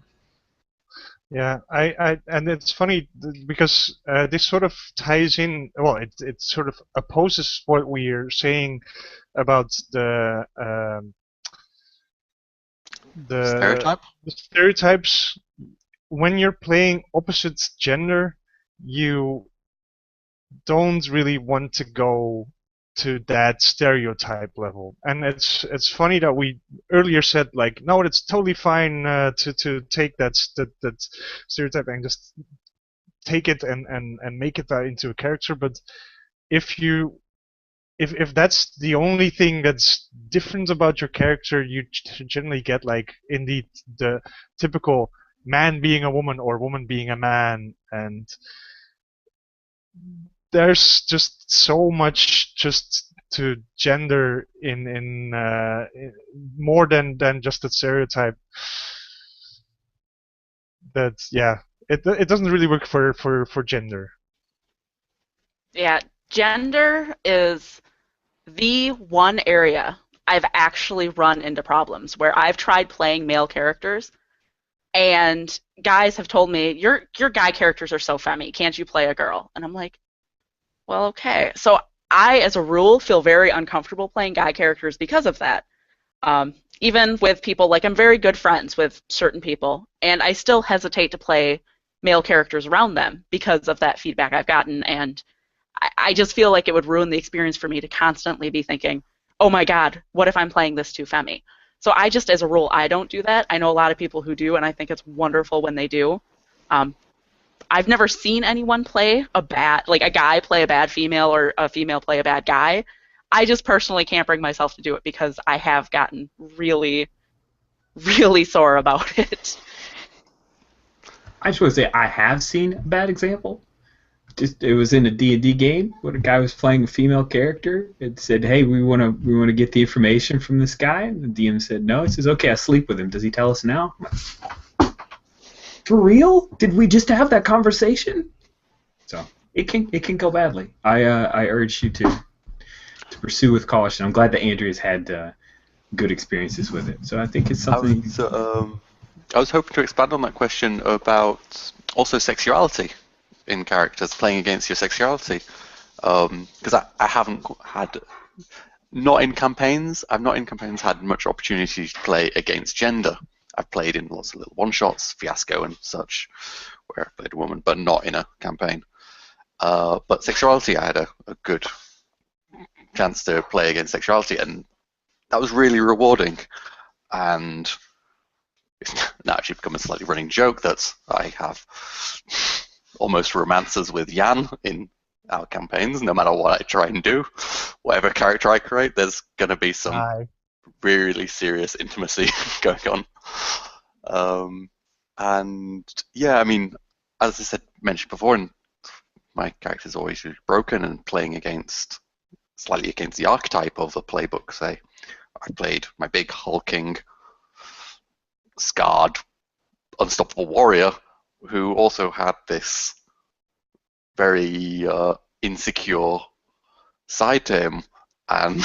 Yeah, and it's funny because this sort of ties in. Well, it sort of opposes what we are saying about the stereotypes. When you're playing opposite gender, you don't really want to go to that stereotype level. And it's funny that we earlier said, like, no, it's totally fine to take that stereotype and just take it and make it into a character. But if that's the only thing that's different about your character, you generally get, like, indeed the typical man being a woman or woman being a man, and there's just so much just to gender in more than just a stereotype that, yeah, it doesn't really work for gender. Yeah, gender is the one area I've actually run into problems where I've tried playing male characters and guys have told me, your guy characters are so femmy, can't you play a girl? And I'm like, well, okay. So I, as a rule, feel very uncomfortable playing guy characters because of that. Even with people, like, I'm very good friends with certain people, and I still hesitate to play male characters around them because of that feedback I've gotten, and I just feel like it would ruin the experience for me to constantly be thinking, oh my god, what if I'm playing this too femmy? So I just, as a rule, I don't do that. I know a lot of people who do, and I think it's wonderful when they do. I've never seen anyone play a guy play a bad female or a female play a bad guy. I just personally can't bring myself to do it because I have gotten really, really sore about it. I just want to say I have seen a bad example. It was in a D&D game where a guy was playing a female character. It said, "Hey, we want to get the information from this guy." And the DM said, "No." He says, "Okay, I sleep with him. Does he tell us now?" I'm like, for real? Did we just have that conversation? So it can go badly. I urge you to pursue with caution. I'm glad that Andrea's had good experiences with it. So I think it's something. I was hoping to expand on that question about also sexuality in characters, playing against your sexuality, because I haven't had, not in campaigns, I've not in campaigns had much opportunity to play against gender. I've played in lots of little one-shots, Fiasco and such, where I played a woman, but not in a campaign. But sexuality, I had a good chance to play against sexuality, and that was really rewarding. And it's now actually become a slightly running joke that I have almost romances with Jan in our campaigns. No matter what I try and do, whatever character I create, there's going to be some really serious intimacy going on. And yeah, I mean, as I mentioned before, and my character's always really broken and playing slightly against the archetype of the playbook. Say, I played my big hulking, scarred, unstoppable warrior who also had this very insecure side to him, and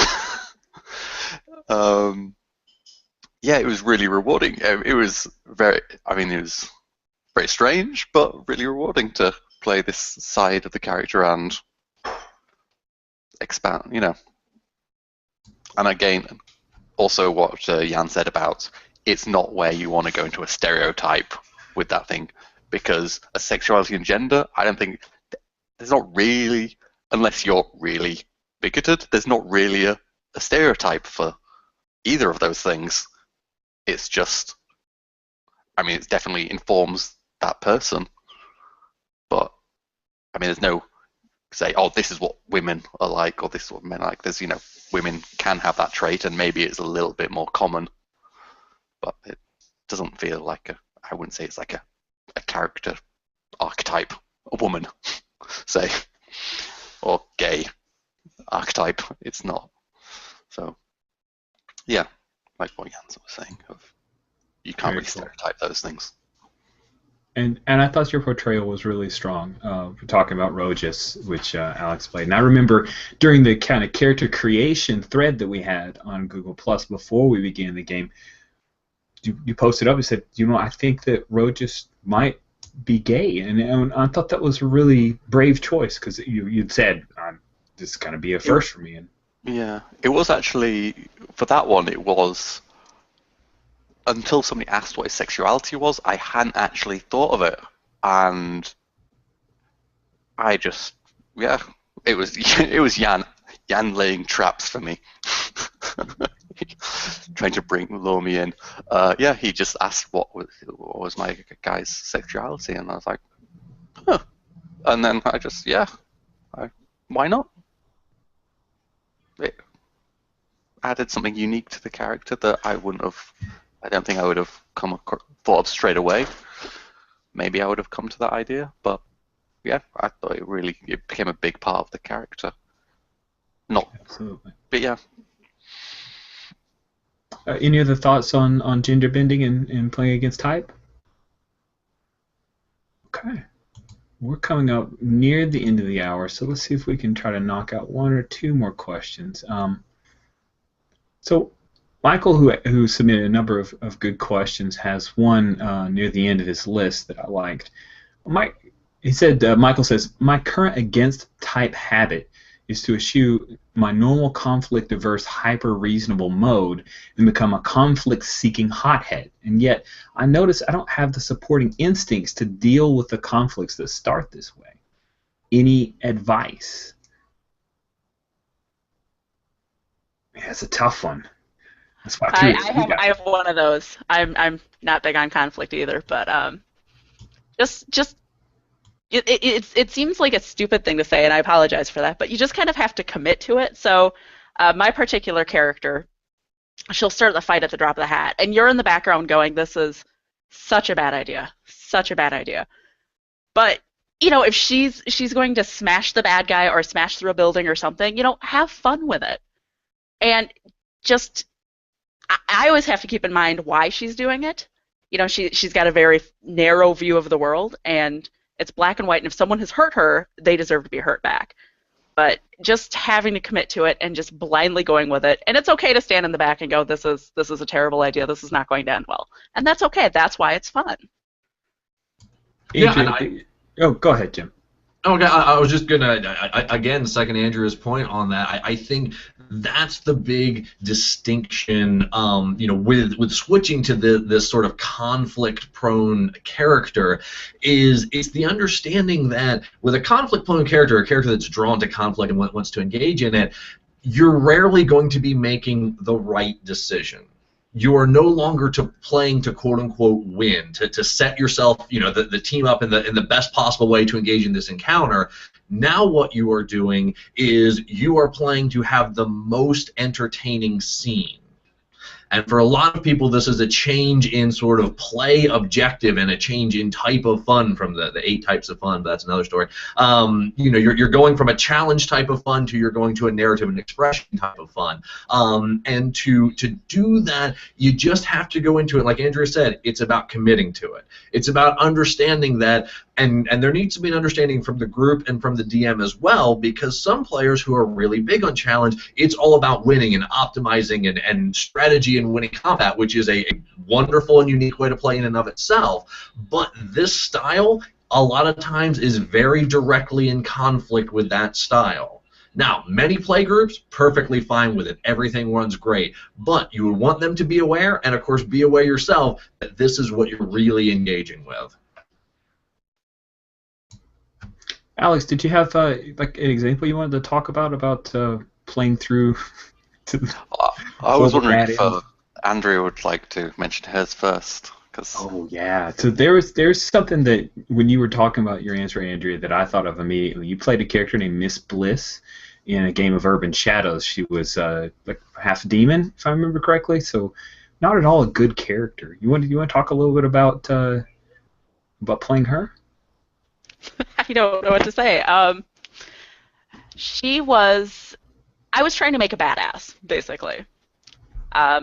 yeah, it was really rewarding. It was very strange, but really rewarding to play this side of the character and expand, And again, also what Jan said about it's not where you want to go into a stereotype with that thing, because a sexuality and gender, I don't think there's not really, unless you're really bigoted, there's not really a stereotype for either of those things. It's just, it definitely informs that person, but there's no say, oh, this is what women are like, or this is what men are like. There's, women can have that trait, and maybe it's a little bit more common, but it doesn't feel like I wouldn't say it's like a character archetype, a woman, say, or gay archetype. It's not. So, yeah, like what Jans was saying, you can't really stereotype those things. And I thought your portrayal was really strong. We're talking about Rogus, which Alex played. And I remember during the kind of character creation thread that we had on Google Plus before we began the game, you posted up and said, I think that Rogus might be gay. And I thought that was a really brave choice, because you'd said, this is going to be a first for me. And yeah, it was actually, for that one, it was, until somebody asked what his sexuality was, I hadn't actually thought of it. And I just, it was Jan laying traps for me. Trying to lure me in. He just asked what was my guy's sexuality, and I was like, huh. And then I just, why not? It added something unique to the character that I don't think I would have thought of straight away. Maybe I would have come to that idea, but yeah, I thought it became a big part of the character. Absolutely. But yeah. Any other thoughts on gender bending and playing against type? Okay. We're coming up near the end of the hour, so let's see if we can try to knock out one or two more questions. So Michael, who submitted a number of good questions, has one near the end of his list that I liked. Michael says, my current against type habit is to eschew my normal conflict-averse, hyper-reasonable mode and become a conflict-seeking hothead. And yet, I notice I don't have the supporting instincts to deal with the conflicts that start this way. Any advice? Yeah, it's a tough one. That's why I have one of those. I'm not big on conflict either, but just it seems like a stupid thing to say, and I apologize for that, but you just kind of have to commit to it. So my particular character, she'll start the fight at the drop of the hat, and you're in the background going, "This is such a bad idea, such a bad idea." But if she's going to smash the bad guy or smash through a building or something, have fun with it, and just I always have to keep in mind why she's doing it. She's got a very narrow view of the world, and it's black and white, and if someone has hurt her, they deserve to be hurt back. But just having to commit to it and just blindly going with it, and it's okay to stand in the back and go, this is a terrible idea, this is not going to end well. And that's okay, that's why it's fun. Adrian, go ahead, Jim. Okay, I was just gonna again second Andrew's point on that. I think that's the big distinction, with switching to this sort of conflict-prone character, is it's the understanding that with a conflict-prone character, a character that's drawn to conflict and wants to engage in it, you're rarely going to be making the right decision. You are no longer playing to quote unquote win, to set yourself, the team up in the best possible way to engage in this encounter. Now what you are doing is you are playing to have the most entertaining scene. And for a lot of people, this is a change in sort of play objective and a change in type of fun from the 8 types of fun. But that's another story. You're going from a challenge type of fun to you're going to a narrative and expression type of fun. And to do that, you just have to go into it. Like Andrea said, it's about committing to it. It's about understanding that, and there needs to be an understanding from the group and from the DM as well, because some players who are really big on challenge, it's all about winning and optimizing and strategy and winning combat, which is a wonderful and unique way to play in and of itself. But this style, a lot of times, is very directly in conflict with that style. Now, many play groups, perfectly fine with it. Everything runs great. But you would want them to be aware, and of course be aware yourself, that this is what you're really engaging with. Alex, did you have like an example you wanted to talk about playing through? I was wondering if Andrea would like to mention hers first. Oh yeah, so there's something that when you were talking about your answer, Andrea, that I thought of immediately. You played a character named Miss Bliss in a game of Urban Shadows. She was like half demon, if I remember correctly. So not at all a good character. You want to talk a little bit about playing her? I don't know what to say. I was trying to make a badass, basically.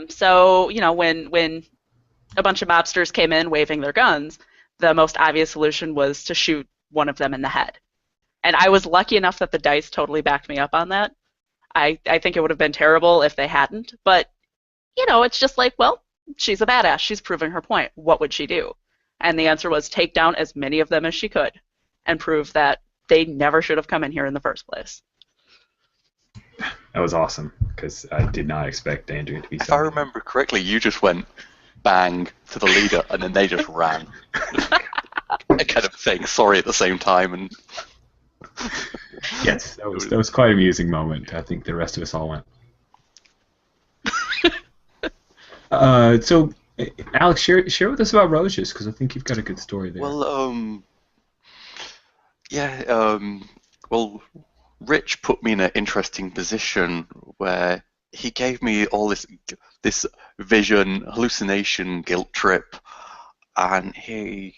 So, when a bunch of mobsters came in waving their guns, the most obvious solution was to shoot one of them in the head. And I was lucky enough that the dice totally backed me up on that. I think it would have been terrible if they hadn't, but, it's just like, well, she's a badass. She's proving her point. What would she do? And the answer was take down as many of them as she could and prove that they never should have come in here in the first place. That was awesome, because I did not expect Andrea to be so. If I remember correctly, you just went bang to the leader, and then they just ran. Kind of saying sorry at the same time. And yes, that was quite an amusing moment. I think the rest of us all went. So, Alex, share with us about Roges, because I think you've got a good story there. Well, well, Rich put me in an interesting position where he gave me all this vision, hallucination, guilt trip, and he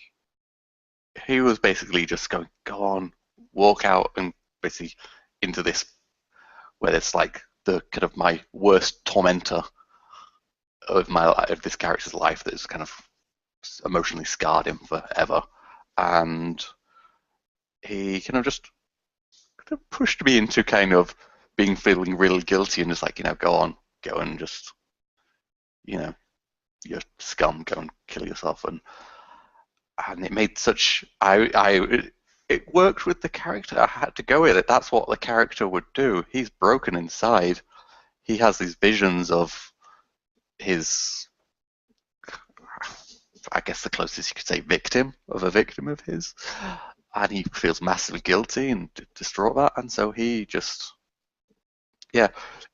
was basically just going, go on, walk out, and basically into this where it's like the kind of my worst tormentor of this character's life that's kind of emotionally scarred him forever, and he kind of just pushed me into kind of feeling really guilty and just like, go on, go and just, you're scum, go and kill yourself. And it made such, it worked with the character. I had to go with it. That's what the character would do. He's broken inside. He has these visions of his, I guess the closest you could say, victim of a victim of his, and he feels massively guilty and distraught that, and so he just, yeah,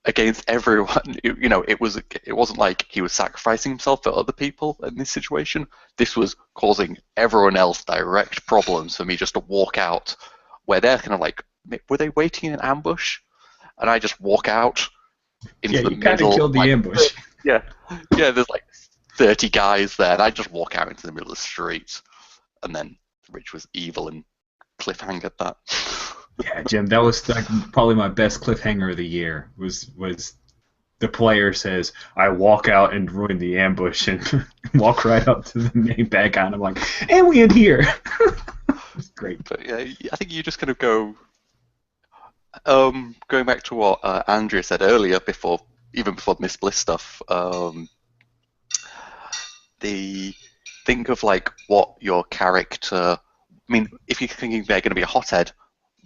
against everyone. It wasn't like he was sacrificing himself for other people in this situation. This was causing everyone else direct problems for me just to walk out, where they're kind of like, were they waiting in an ambush? And I just walk out into the you kind of middle. killed the ambush. Yeah, there's like 30 guys there, and I just walk out into the middle of the street, and then Rich was evil and cliffhangered that. Yeah, Jim, that was like probably my best cliffhanger of the year. Was the player says, "I walk out and ruin the ambush," and walk right up to the main bad guy, and I'm like, "And we end here." It's great. But yeah, I think you just kind of go. Going back to what Andrea said earlier, even before Miss Bliss stuff, think of like what your character. I mean, if you're thinking they're going to be a hothead,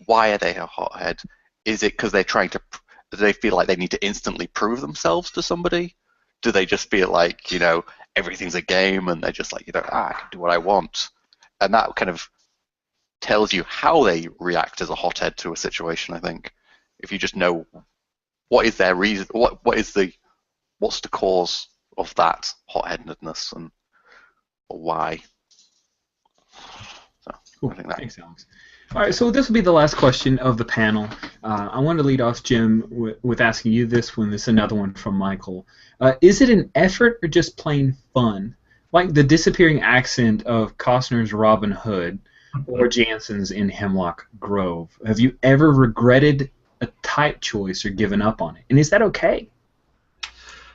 why are they a hothead? Is it because they're trying to? Do they feel like they need to instantly prove themselves to somebody? Do they just feel like everything's a game and they're just like I can do what I want, and that kind of tells you how they react as a hothead to a situation. I think if you just know what is their reason, what's the cause of that hotheadedness and why. So Cool. I think that. Thanks, Alex. All right, so this will be the last question of the panel. I want to lead off, Jim, with asking you this one. This is another one from Michael. Is it an effort or just plain fun? Like the disappearing accent of Costner's Robin Hood or Jansen's in Hemlock Grove. Have you ever regretted a type choice or given up on it? And is that okay?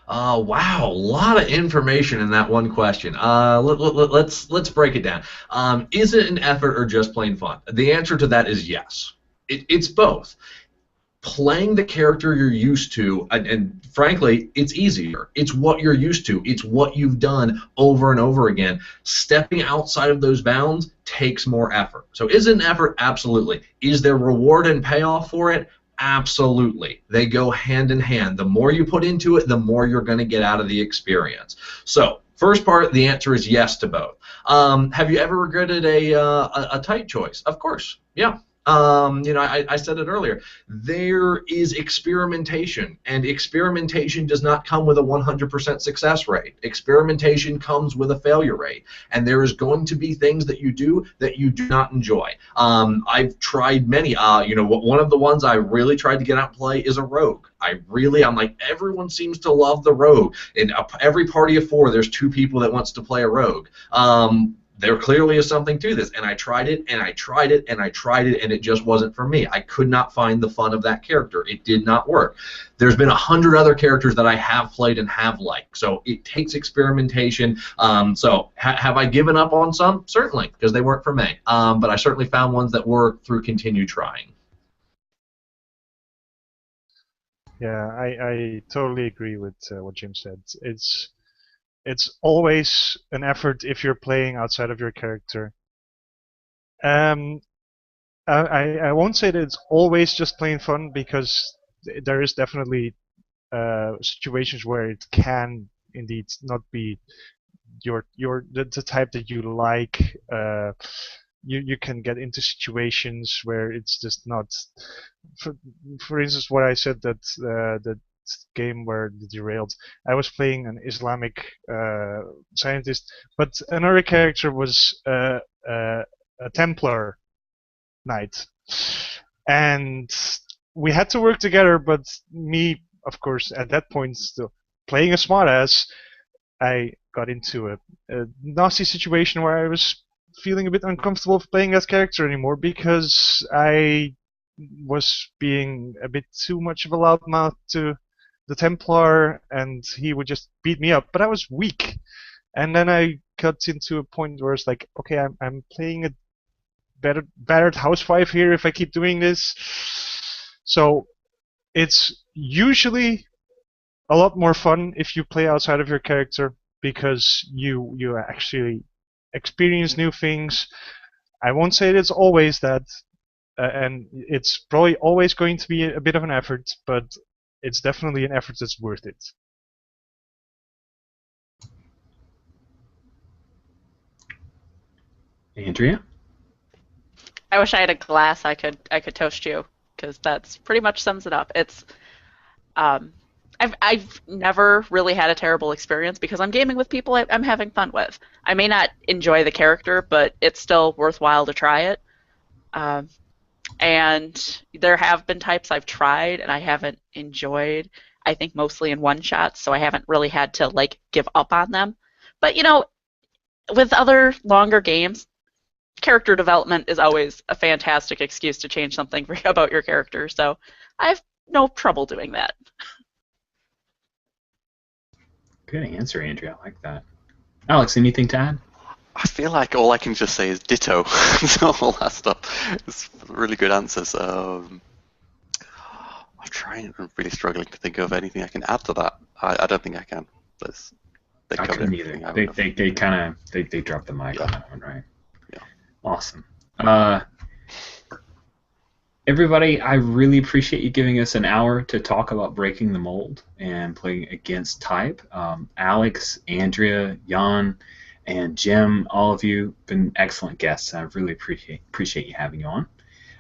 Wow, a lot of information in that one question. Let's break it down. Is it an effort or just plain fun? The answer to that is yes. It's both. Playing the character you're used to, and frankly, it's easier. It's what you're used to. It's what you've done over and over again. Stepping outside of those bounds takes more effort. So is it an effort? Absolutely. Is there reward and payoff for it? Absolutely. They go hand in hand. The more you put into it, the more you're going to get out of the experience. So, first part, the answer is yes to both. Have you ever regretted a type choice? Of course. Yeah. I said it earlier. There is experimentation, and experimentation does not come with a 100% success rate. Experimentation comes with a failure rate, and there is going to be things that you do not enjoy. I've tried many. One of the ones I really tried to get out and play is a rogue. I'm like, everyone seems to love the rogue. In every party of 4, there's 2 people that wants to play a rogue. There clearly is something to this, and I tried it, and I tried it, and I tried it, and it just wasn't for me. I could not find the fun of that character. It did not work. There's been 100 other characters that I have played and have liked, so it takes experimentation. Have I given up on some? Certainly, because they weren't for me. But I certainly found ones that work through continued trying. Yeah, I totally agree with what Jim said. It's always an effort if you're playing outside of your character. I won't say that it's always just plain fun, because there is definitely situations where it can indeed not be the type that you like. You can get into situations where it's just not. For instance, what I said, that the game where it derailed, I was playing an Islamic scientist, but another character was a Templar knight, and we had to work together. But me, of course, at that point, still playing a smartass, I got into a nasty situation where I was feeling a bit uncomfortable playing that character anymore, because I was being a bit too much of a loudmouth to the Templar, and he would just beat me up. But I was weak, and then I got into a point where it's like, okay, I'm playing a battered housewife here if I keep doing this. So it's usually a lot more fun if you play outside of your character, because you actually experience new things. I won't say it's always that, and it's probably always going to be a bit of an effort, but it's definitely an effort that's worth it. Andrea? I wish I had a glass I could toast you, because that's pretty much sums it up. It's um, I've never really had a terrible experience because I'm gaming with people I'm having fun with. I may not enjoy the character, but it's still worthwhile to try it. Um, and there have been types I've tried and I haven't enjoyed. I think mostly in one shots, so I haven't really had to like give up on them. But with other longer games, character development is always a fantastic excuse to change something about your character. So I have no trouble doing that. Good answer, Andrea. I like that. Alex, anything to add? I feel like all I can just say is ditto to all that stuff. It's really good answers. I'm really struggling to think of anything I can add to that. I don't think I can. They I couldn't either. They dropped the mic on that one, right? Yeah. Awesome. Everybody, I really appreciate you giving us an hour to talk about breaking the mold and playing against type. Alex, Andrea, Jan, and Jim, all of you have been excellent guests. I really appreciate you having you on.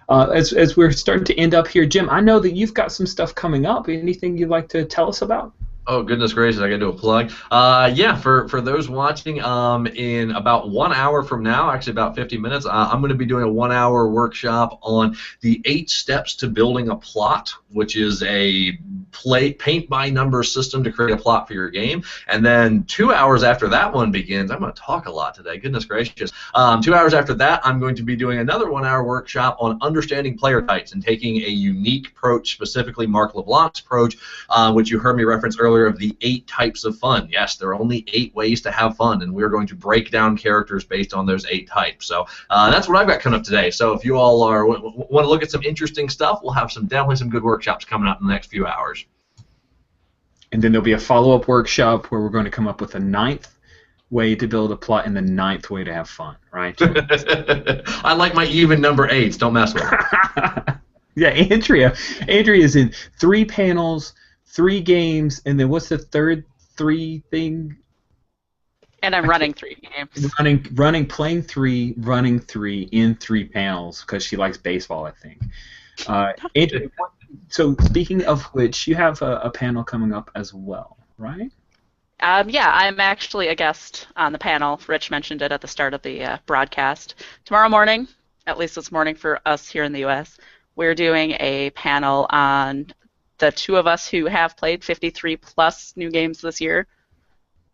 As we're starting to end up here, Jim, I know that you've got some stuff coming up. Anything you'd like to tell us about? Oh, goodness gracious, I got to do a plug. Yeah, for those watching, in about 1 hour from now, actually about 50 minutes, I'm going to be doing a 1-hour workshop on the 8 steps to building a plot, which is a paint-by-number system to create a plot for your game. And then 2 hours after that one begins, I'm going to talk a lot today, goodness gracious. 2 hours after that, I'm going to be doing another 1-hour workshop on understanding player types and taking a unique approach, specifically Mark LeBlanc's approach, which you heard me reference earlier, of the 8 types of fun. Yes, there are only 8 ways to have fun, and we're going to break down characters based on those 8 types. So that's what I've got coming up today. So if you all want to look at some interesting stuff, we'll have definitely some good workshops coming up in the next few hours. And then there'll be a follow-up workshop where we're going to come up with a 9th way to build a plot and the 9th way to have fun, right? I like my even number 8s. Don't mess with it. Yeah, Andrea is in 3 panels, 3 games, and then what's the third 3 thing? And I'm running 3 games. Playing 3, running 3 in 3 panels because she likes baseball, I think. Andrea, so speaking of which, you have a panel coming up as well, right? Yeah, I'm actually a guest on the panel. Rich mentioned it at the start of the broadcast. Tomorrow morning, at least this morning for us here in the U.S., we're doing a panel on the 2 of us who have played 53 plus new games this year.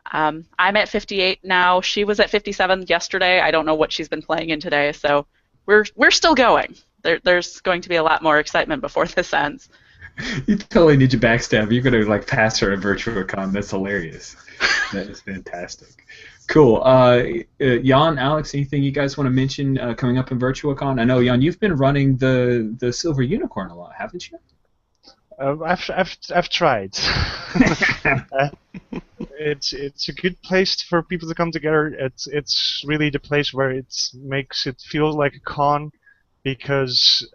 I'm at 58 now. She was at 57 yesterday. I don't know what she's been playing in today, so we're still going. There's going to be a lot more excitement before this ends. You totally need to backstab. You're gonna like pass her at Virtuacon. That's hilarious. That is fantastic. Cool. Jan, Alex, anything you guys want to mention coming up in Virtuacon? I know, Jan, you've been running the Silver Unicorn a lot, haven't you? I've tried. It's a good place for people to come together. It's really the place where it makes it feel like a con, because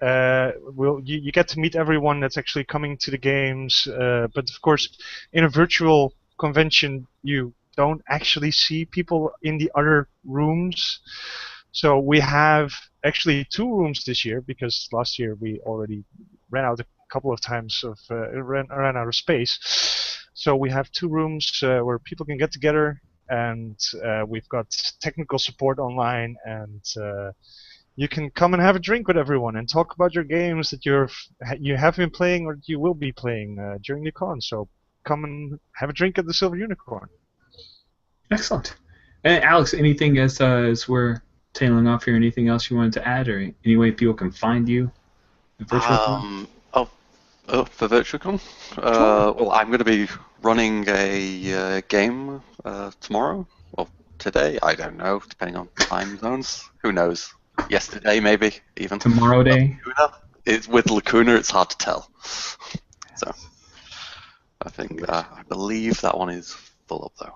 you get to meet everyone that's actually coming to the games. But of course, in a virtual convention, you don't actually see people in the other rooms. So we have actually 2 rooms this year, because last year we already ran out a couple of times of ran out of space. So we have 2 rooms where people can get together, and we've got technical support online, and you can come and have a drink with everyone and talk about your games that you have been playing or that you will be playing during the con. So come and have a drink at the Silver Unicorn. Excellent. And Alex, anything as we're tailing off here? Anything else you wanted to add, or any way people can find you? For Virtuacon? Well, I'm going to be running a game tomorrow. Well, today, I don't know, depending on time zones. Who knows? Yesterday, maybe, even. Tomorrow day? It's with Lacuna, it's hard to tell. So, I think, I believe that one is full up, though.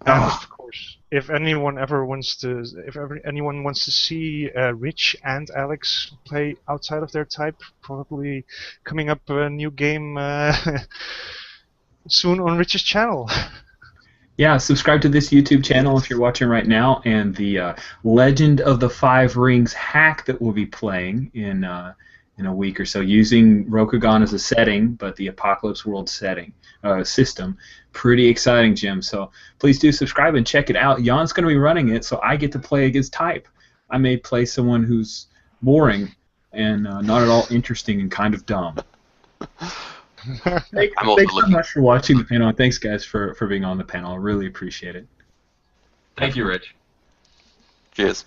And of course, if anyone wants to see Rich and Alex play outside of their type, probably coming up a new game soon on Rich's channel. Yeah, subscribe to this YouTube channel if you're watching right now, and the Legend of the Five Rings hack that we'll be playing in a week or so, using Rokugan as a setting, but the Apocalypse World setting system. Pretty exciting, Jim. So please do subscribe and check it out. Jan's going to be running it, so I get to play against type. I may play someone who's boring and not at all interesting and kind of dumb. Thanks so much for watching the panel, and thanks, guys, for being on the panel. I really appreciate it. Thank you, Rich. Cheers.